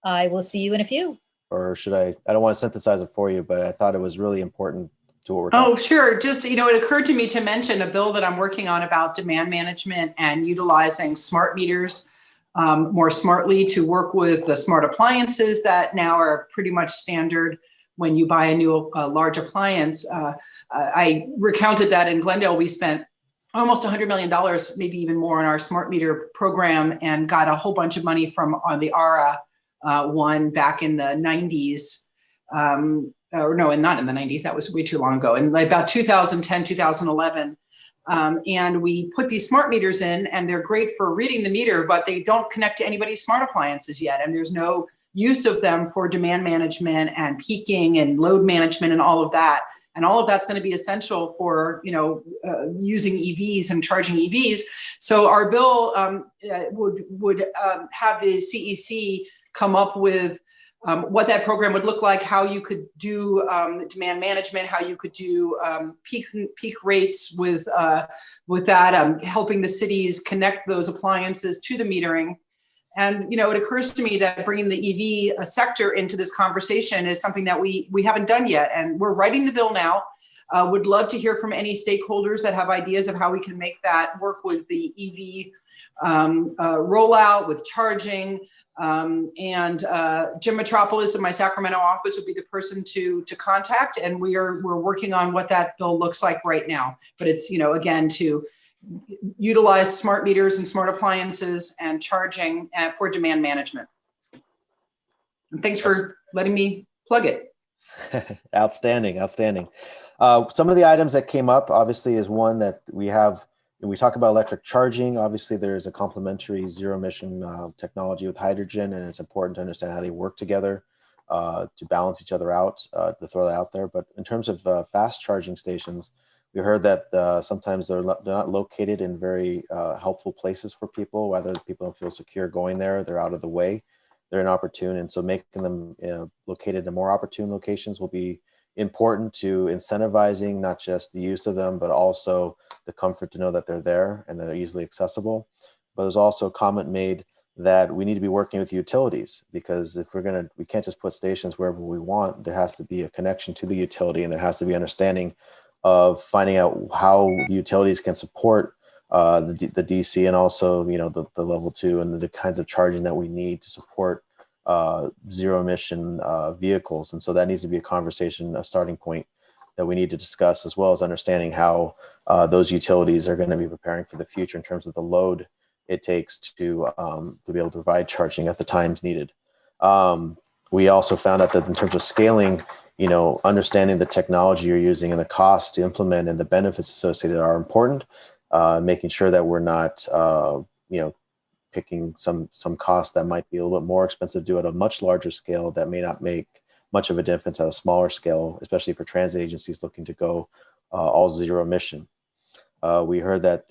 I will see you in a few. Or should I don't want to synthesize it for you, but I thought it was really important to what we're talking about. Oh, sure. Just, it occurred to me to mention a bill that I'm working on about demand management and utilizing smart meters more smartly to work with the smart appliances that now are pretty much standard when you buy a new large appliance. I recounted that in Glendale, we spent almost $100 million, maybe even more, on our smart meter program, and got a whole bunch of money from the ARA one back in the 90s. Or no, and not in the 90s, that was way too long ago, in like about 2010, 2011. And we put these smart meters in, and they're great for reading the meter, but they don't connect to anybody's smart appliances yet. And there's no use of them for demand management and peaking and load management and all of that. And all of that's going to be essential for, using EVs and charging EVs. So our bill would have the CEC come up with what that program would look like, how you could do demand management, how you could do peak rates with that, helping the cities connect those appliances to the metering. And, it occurs to me that bringing the EV sector into this conversation is something that we haven't done yet. And we're writing the bill now. Would love to hear from any stakeholders that have ideas of how we can make that work with the EV rollout, with charging. And Jim Metropolis in my Sacramento office would be the person to contact. And we're working on what that bill looks like right now. But it's, again, to utilize smart meters and smart appliances and charging for demand management. And thanks for letting me plug it. Outstanding. Some of the items that came up, obviously, is one that we have. We talk about electric charging. Obviously, there is a complementary zero emission technology with hydrogen, and it's important to understand how they work together to balance each other out, to throw that out there. But in terms of fast charging stations, we heard that sometimes they're not located in very helpful places for people, whether people don't feel secure going there, they're out of the way, they're inopportune. And so making them located in more opportune locations will be important to incentivizing not just the use of them, but also the comfort to know that they're there and they're easily accessible. But there's also a comment made that we need to be working with utilities, because if we can't just put stations wherever we want. There has to be a connection to the utility, and there has to be understanding of finding out how the utilities can support the DC, and also the level 2 and the kinds of charging that we need to support zero emission vehicles. And so that needs to be a conversation, a starting point that we need to discuss, as well as understanding how those utilities are going to be preparing for the future in terms of the load it takes to be able to provide charging at the times needed. We also found out that in terms of scaling, understanding the technology you're using and the cost to implement and the benefits associated are important. Making sure that we're not, picking some costs that might be a little bit more expensive to do at a much larger scale that may not make much of a difference at a smaller scale, especially for transit agencies looking to go all zero emission. We heard that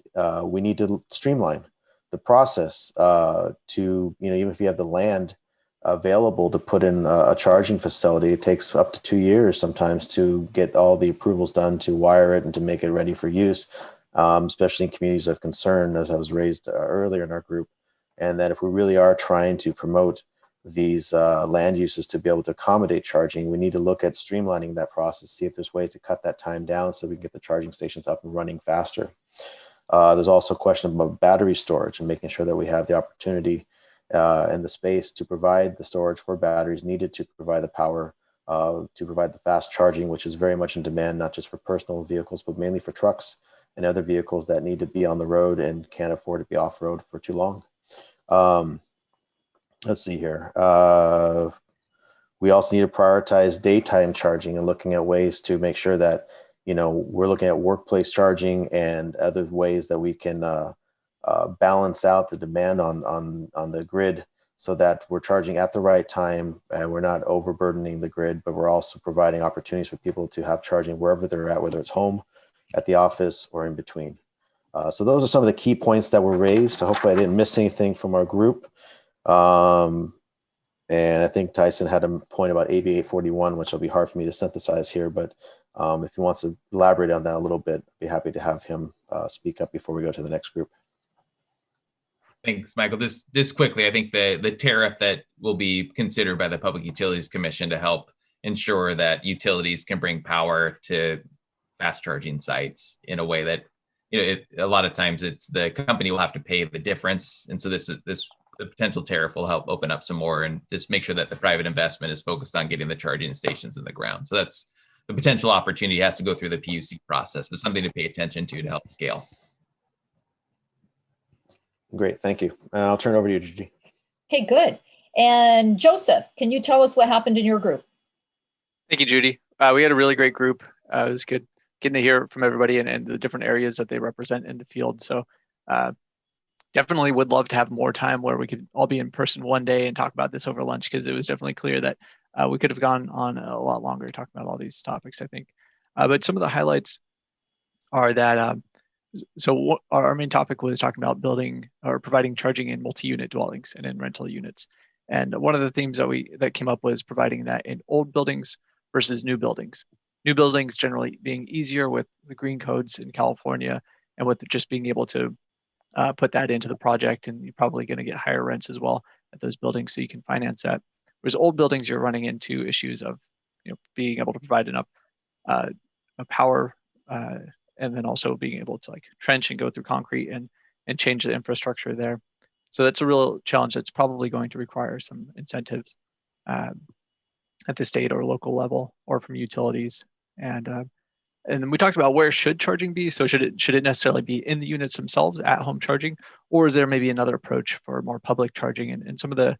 we need to streamline the process to, even if you have the land available to put in a charging facility, it takes up to 2 years sometimes to get all the approvals done, to wire it and to make it ready for use, especially in communities of concern, as I was raised earlier in our group. And that if we really are trying to promote these land uses to be able to accommodate charging, we need to look at streamlining that process, see if there's ways to cut that time down so we can get the charging stations up and running faster. There's also a question about battery storage and making sure that we have the opportunity and the space to provide the storage for batteries needed to provide the power, to provide the fast charging, which is very much in demand, not just for personal vehicles, but mainly for trucks and other vehicles that need to be on the road and can't afford to be off road for too long. Let's see here. We also need to prioritize daytime charging and looking at ways to make sure that, we're looking at workplace charging and other ways that we can balance out the demand on the grid so that we're charging at the right time and we're not overburdening the grid, but we're also providing opportunities for people to have charging wherever they're at, whether it's home, at the office, or in between. So those are some of the key points that were raised. I hope I didn't miss anything from our group. And I think Tyson had a point about AB 841, which will be hard for me to synthesize here, but if he wants to elaborate on that a little bit, I'd be happy to have him speak up before we go to the next group. Thanks, Michael. Just quickly, I think the tariff that will be considered by the Public Utilities Commission to help ensure that utilities can bring power to fast charging sites in a way that, a lot of times it's the company will have to pay the difference. And so the potential tariff will help open up some more and just make sure that the private investment is focused on getting the charging stations in the ground. So that's the potential opportunity. Has to go through the PUC process, but something to pay attention to help scale. Great, thank you. I'll turn it over to you, Gigi. Okay, good. And Joseph, can you tell us what happened in your group? Thank you, Judy. We had a really great group. It was good getting to hear from everybody and the different areas that they represent in the field. So definitely would love to have more time where we could all be in person one day and talk about this over lunch, because it was definitely clear that we could have gone on a lot longer talking about all these topics, I think. But some of the highlights are that so our main topic was talking about building or providing charging in multi-unit dwellings and in rental units. And one of the themes that came up was providing that in old buildings versus new buildings. New buildings generally being easier with the green codes in California and with just being able to put that into the project, and you're probably going to get higher rents as well at those buildings, so you can finance that. Whereas old buildings, you're running into issues of being able to provide enough power and then also being able to trench and go through concrete and change the infrastructure there. So that's a real challenge that's probably going to require some incentives at the state or local level or from utilities. And we talked about where should charging be. So should it necessarily be in the units themselves, at home charging, or is there maybe another approach for more public charging? And some of the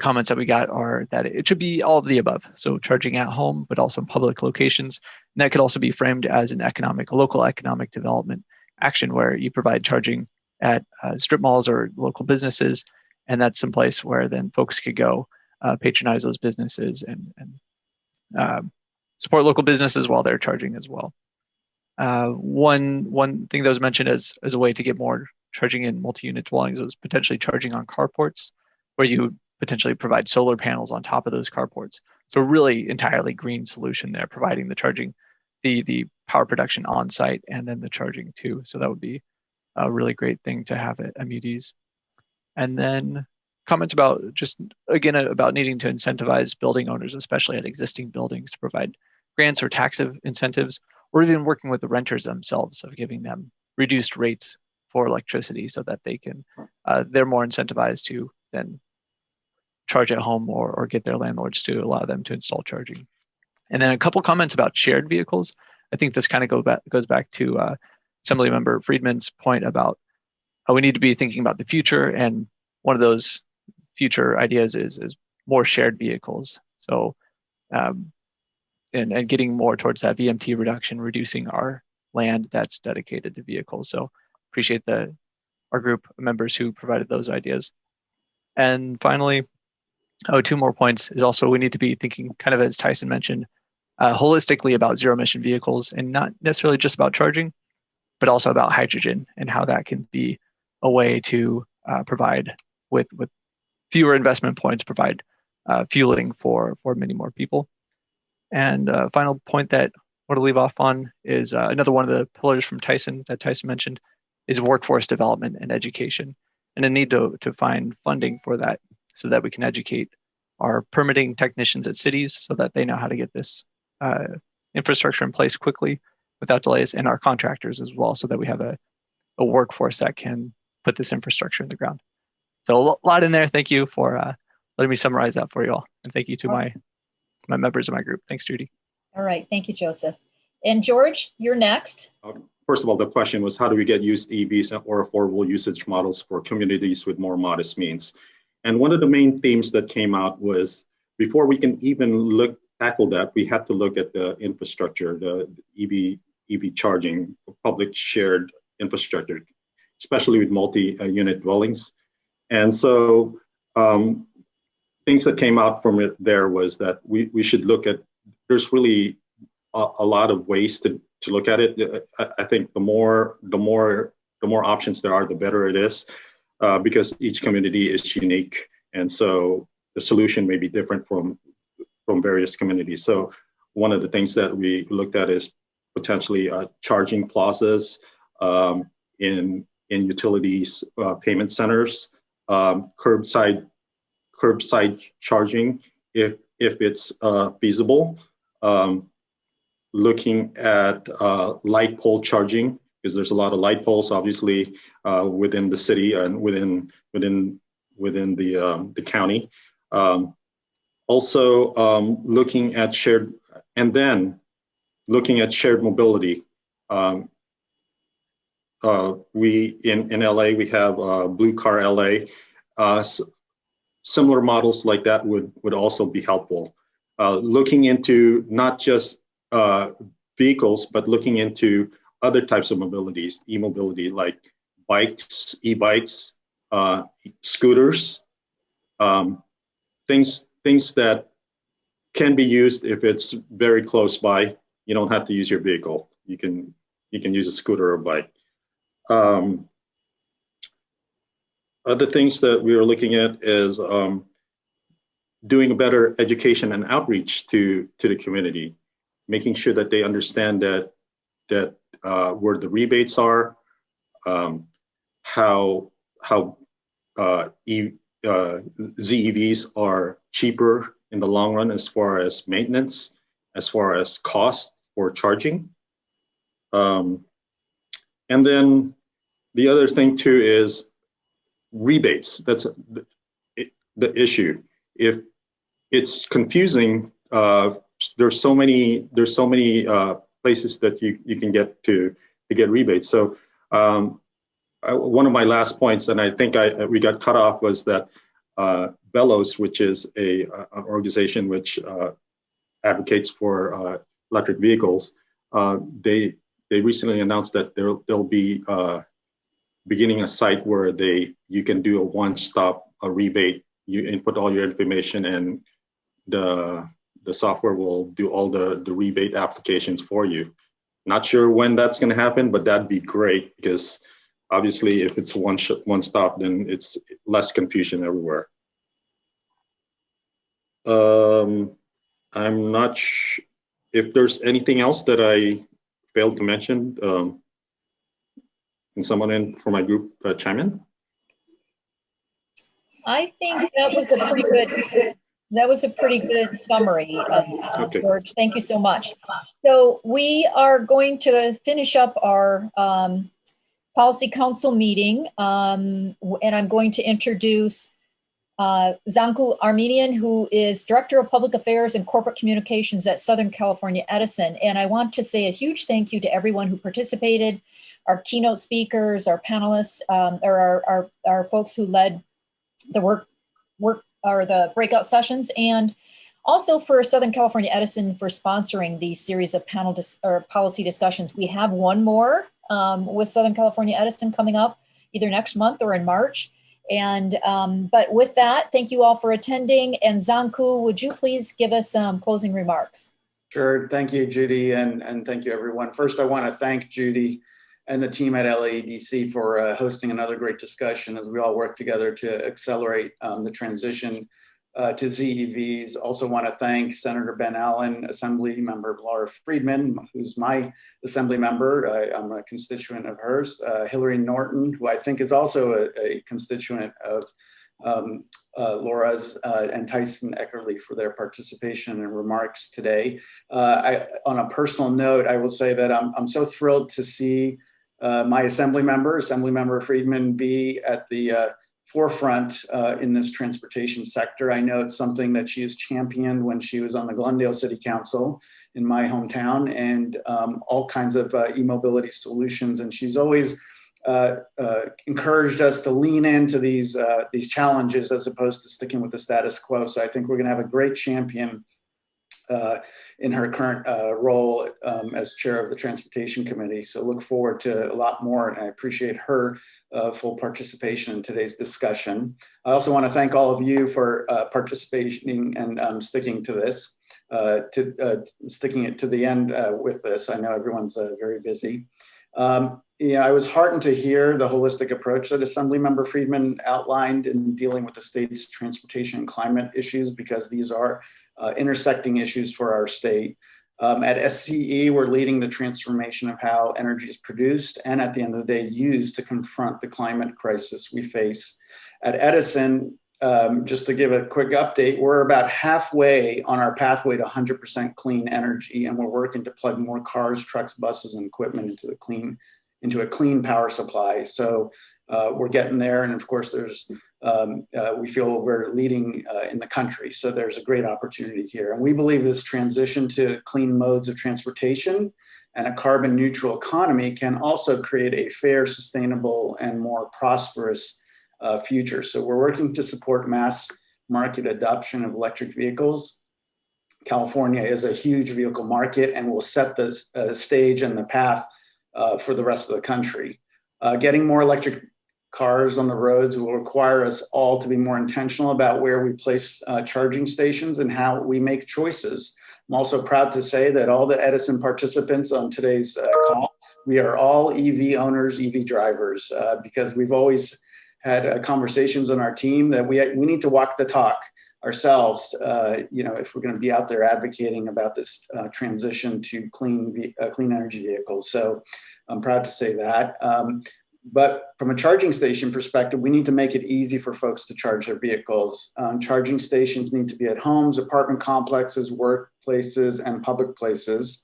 comments that we got are that it should be all of the above. So charging at home, but also in public locations. And that could also be framed as a local economic development action where you provide charging at strip malls or local businesses. And that's some place where then folks could go patronize those businesses and support local businesses while they're charging as well. One thing that was mentioned as a way to get more charging in multi-unit dwellings was potentially charging on carports, where you potentially provide solar panels on top of those carports. So really entirely green solution there, providing the charging, the power production on site, and then the charging too. So that would be a really great thing to have at MUDs. And then comments about about needing to incentivize building owners, especially at existing buildings, to provide grants or tax incentives, or even working with the renters themselves of giving them reduced rates for electricity so that they're more incentivized to then charge at home or get their landlords to allow them to install charging. And then a couple comments about shared vehicles. I think this kind of goes back to Assemblymember Friedman's point about how we need to be thinking about the future. And one of those future ideas is more shared vehicles. So, and getting more towards that VMT reduction, reducing our land that's dedicated to vehicles. So appreciate our group members who provided those ideas. And finally, two more points is also we need to be thinking, kind of as Tyson mentioned, holistically about zero emission vehicles, and not necessarily just about charging, but also about hydrogen and how that can be a way to provide with fewer investment points, provide fueling for many more people. And final point that I want to leave off on is another one of the pillars from Tyson that Tyson mentioned is workforce development and education, and a need to find funding for that so that we can educate our permitting technicians at cities so that they know how to get this infrastructure in place quickly without delays, and our contractors as well, so that we have a workforce that can put this infrastructure in the ground. So a lot in there. Thank you for letting me summarize that for you all. And thank you to my members of my group. Thanks, Judy. All right. Thank you, Joseph. And George, you're next. First of all, the question was, how do we get used EVs or affordable usage models for communities with more modest means? And one of the main themes that came out was before we can even tackle that, we had to look at the infrastructure, the EV charging, public shared infrastructure, especially with multi-unit dwellings. And so things that came out from it there was that we should look at, there's really a lot of ways to look at it. I think the more options there are, the better it is, because each community is unique. And so the solution may be different from various communities. So one of the things that we looked at is potentially charging plazas in utilities, payment centers, curbside charging if it's feasible. Looking at light pole charging, because there's a lot of light poles, obviously, within the city and within the county. Also, looking at shared mobility. We in LA, we have Blue Car LA. Similar models like that would also be helpful. Looking into not just vehicles, but looking into other types of mobilities, e-mobility, like bikes, e-bikes, scooters, things that can be used if it's very close by. You don't have to use your vehicle. You can use a scooter or a bike. Other things that we are looking at is doing a better education and outreach to the community, making sure that they understand that where the rebates are, how ZEVs are cheaper in the long run as far as maintenance, as far as cost for charging. And then the other thing too is rebates. That's the issue. If it's confusing, there's so many places that you can get to get rebates. So one of my last points, and I think we got cut off, was that Bellows, which is an organization which advocates for electric vehicles, they recently announced that they'll be beginning a site where you can do a one-stop rebate. You input all your information, and the software will do all the rebate applications for you. Not sure when that's going to happen, but that'd be great, because obviously if it's one stop, then it's less confusion everywhere. I'm not sure if there's anything else that I failed to mention. Can someone in for my group chime in? I think that was a pretty good summary, Okay. George. Thank you so much. So we are going to finish up our Policy Council meeting, and I'm going to introduce Zanku Armenian, who is Director of Public Affairs and Corporate Communications at Southern California Edison. And I want to say a huge thank you to everyone who participated, our keynote speakers, our panelists, or our folks who led the work or the breakout sessions, and also for Southern California Edison for sponsoring these series of policy discussions. We have one more with Southern California Edison coming up either next month or in March. And but with that, thank you all for attending. And Zanku, would you please give us some closing remarks? Sure. Thank you, Judy, and thank you, everyone. First, I want to thank Judy and the team at LAEDC for hosting another great discussion as we all work together to accelerate the transition to ZEVs. Also want to thank Senator Ben Allen, Assembly Member Laura Friedman, who's my Assembly member. I'm a constituent of hers. Hillary Norton, who I think is also a constituent of Laura's, and Tyson Eckerly for their participation and remarks today. On a personal note, I will say that I'm so thrilled to see my Assemblymember Friedman, be at the forefront in this transportation sector. I know it's something that she has championed when she was on the Glendale City Council in my hometown, and all kinds of e-mobility solutions. And she's always encouraged us to lean into these challenges as opposed to sticking with the status quo. So I think we're going to have a great champion in her current role as chair of the Transportation Committee. So look forward to a lot more, and I appreciate her full participation in today's discussion. I also want to thank all of you for participating and sticking to this, sticking it to the end with this. I know everyone's very busy. I was heartened to hear the holistic approach that Assemblymember Friedman outlined in dealing with the state's transportation and climate issues, because these are intersecting issues for our state. At SCE, we're leading the transformation of how energy is produced and, at the end of the day, used to confront the climate crisis we face. At Edison, just to give a quick update, we're about halfway on our pathway to 100% clean energy, and we're working to plug more cars, trucks, buses, and equipment into a clean power supply. So we're getting there, and of course, there's we feel we're leading in the country. So there's a great opportunity here, and we believe this transition to clean modes of transportation and a carbon neutral economy can also create a fair, sustainable, and more prosperous future. So we're working to support mass market adoption of electric vehicles. California is a huge vehicle market and will set the stage and the path for the rest of the country. Getting more electric cars on the roads will require us all to be more intentional about where we place charging stations and how we make choices. I'm also proud to say that all the Edison participants on today's call, we are all EV owners, EV drivers, because we've always had conversations on our team that we need to walk the talk ourselves, if we're going to be out there advocating about this transition to clean energy vehicles. So I'm proud to say that. But from a charging station perspective, we need to make it easy for folks to charge their vehicles. Charging stations need to be at homes, apartment complexes, workplaces, and public places.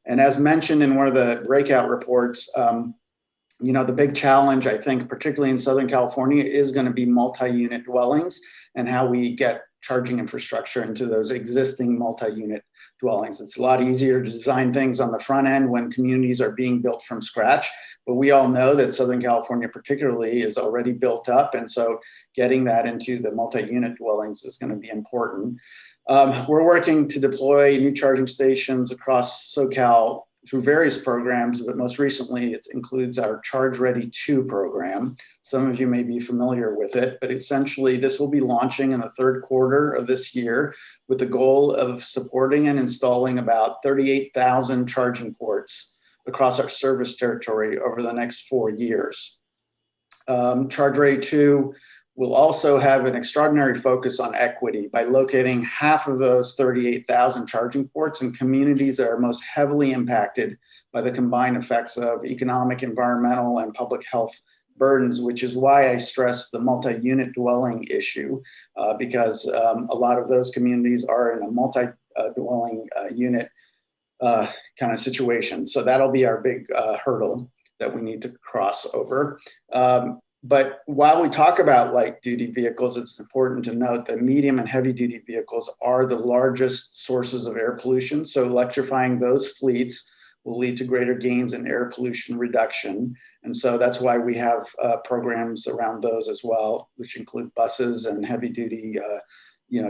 And as mentioned in one of the breakout reports, the big challenge, I think, particularly in Southern California, is going to be multi-unit dwellings and how we get charging infrastructure into those existing multi-unit dwellings. It's a lot easier to design things on the front end when communities are being built from scratch, but we all know that Southern California particularly is already built up, and so getting that into the multi-unit dwellings is going to be important. We're working to deploy new charging stations across SoCal through various programs, but most recently it includes our Charge Ready 2 program. Some of you may be familiar with it, but essentially this will be launching in the third quarter of this year with the goal of supporting and installing about 38,000 charging ports across our service territory over the next 4 years. Charge Ready 2 will also have an extraordinary focus on equity by locating half of those 38,000 charging ports in communities that are most heavily impacted by the combined effects of economic, environmental, and public health burdens, which is why I stress the multi-unit dwelling issue, because a lot of those communities are in a multi-dwelling unit kind of situation. So that'll be our big hurdle that we need to cross over. But while we talk about light duty vehicles, it's important to note that medium and heavy duty vehicles are the largest sources of air pollution. So electrifying those fleets will lead to greater gains in air pollution reduction. And so that's why we have programs around those as well, which include buses and heavy duty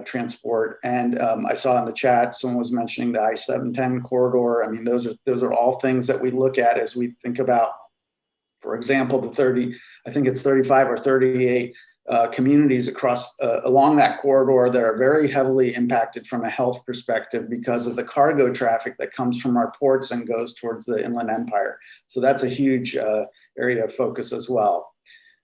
transport. And I saw in the chat, someone was mentioning the I-710 corridor. I mean, those are all things that we look at as we think about, for example, the 35 or 38 communities across along that corridor that are very heavily impacted from a health perspective because of the cargo traffic that comes from our ports and goes towards the Inland Empire. So that's a huge area of focus as well.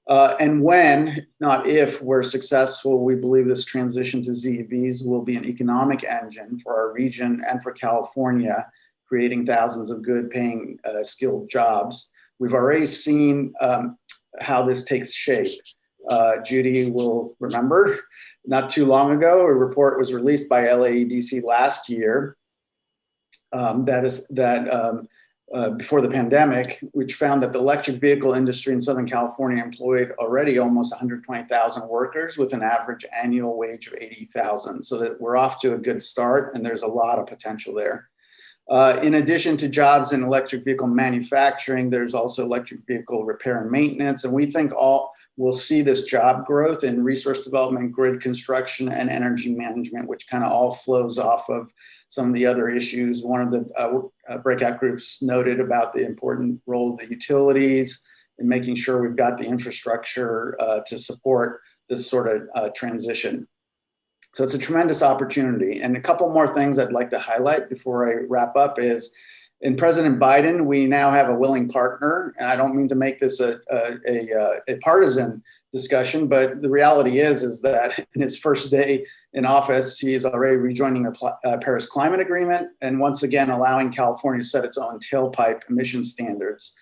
And when, not if, we're successful, we believe this transition to ZEVs will be an economic engine for our region and for California, creating thousands of good paying skilled jobs. We've already seen how this takes shape. Judy will remember, not too long ago, a report was released by LAEDC last year before the pandemic, which found that the electric vehicle industry in Southern California employed already almost 120,000 workers with an average annual wage of $80,000. So that we're off to a good start, and there's a lot of potential there. In addition to jobs in electric vehicle manufacturing, there's also electric vehicle repair and maintenance. And we think all will see this job growth in resource development, grid construction, and energy management, which kind of all flows off of some of the other issues. One of the breakout groups noted about the important role of the utilities in making sure we've got the infrastructure to support this sort of transition. So it's a tremendous opportunity. And a couple more things I'd like to highlight before I wrap up is in President Biden, we now have a willing partner. And I don't mean to make this a partisan discussion, but the reality is that in his first day in office, he is already rejoining the Paris Climate Agreement and once again allowing California to set its own tailpipe emission standards.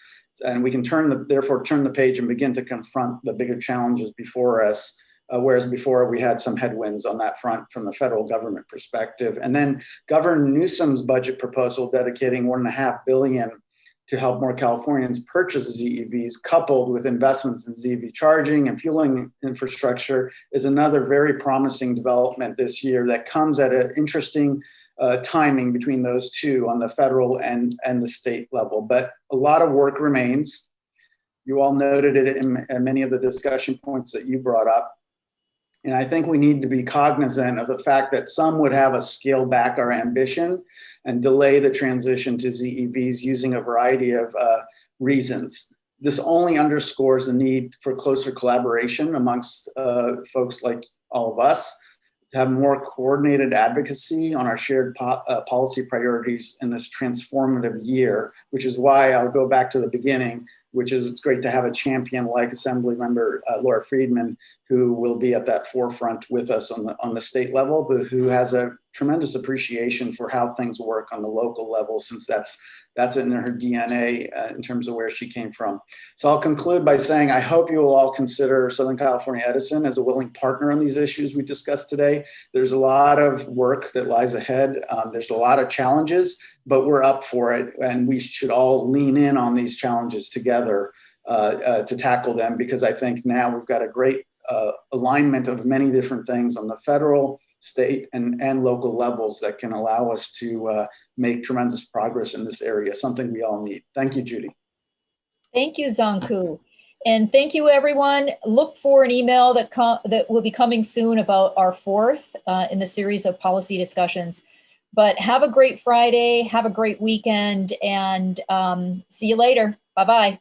And we can therefore turn the page and begin to confront the bigger challenges before us. Whereas before we had some headwinds on that front from the federal government perspective. And then Governor Newsome's budget proposal dedicating $1.5 billion to help more Californians purchase ZEVs, coupled with investments in ZEV charging and fueling infrastructure, is another very promising development this year that comes at an interesting timing between those two on the federal and the state level. But a lot of work remains. You all noted it in many of the discussion points that you brought up. And I think we need to be cognizant of the fact that some would have us scale back our ambition and delay the transition to ZEVs using a variety of reasons. This only underscores the need for closer collaboration amongst folks like all of us to have more coordinated advocacy on our shared policy priorities in this transformative year, which is why I'll go back to the beginning, which is it's great to have a champion like Assemblymember Laura Friedman, who will be at that forefront with us on the state level, but who has a tremendous appreciation for how things work on the local level, since that's in her DNA in terms of where she came from. So I'll conclude by saying I hope you will all consider Southern California Edison as a willing partner on these issues we discussed today. There's a lot of work that lies ahead. There's a lot of challenges, but we're up for it, and we should all lean in on these challenges together to tackle them, because I think now we've got a great alignment of many different things on the federal, state, and local levels that can allow us to make tremendous progress in this area, something we all need. Thank you, Judy. Thank you, Zanku. And thank you, everyone. Look for an email that will be coming soon about our fourth in the series of policy discussions. But have a great Friday, have a great weekend, and see you later. Bye-bye.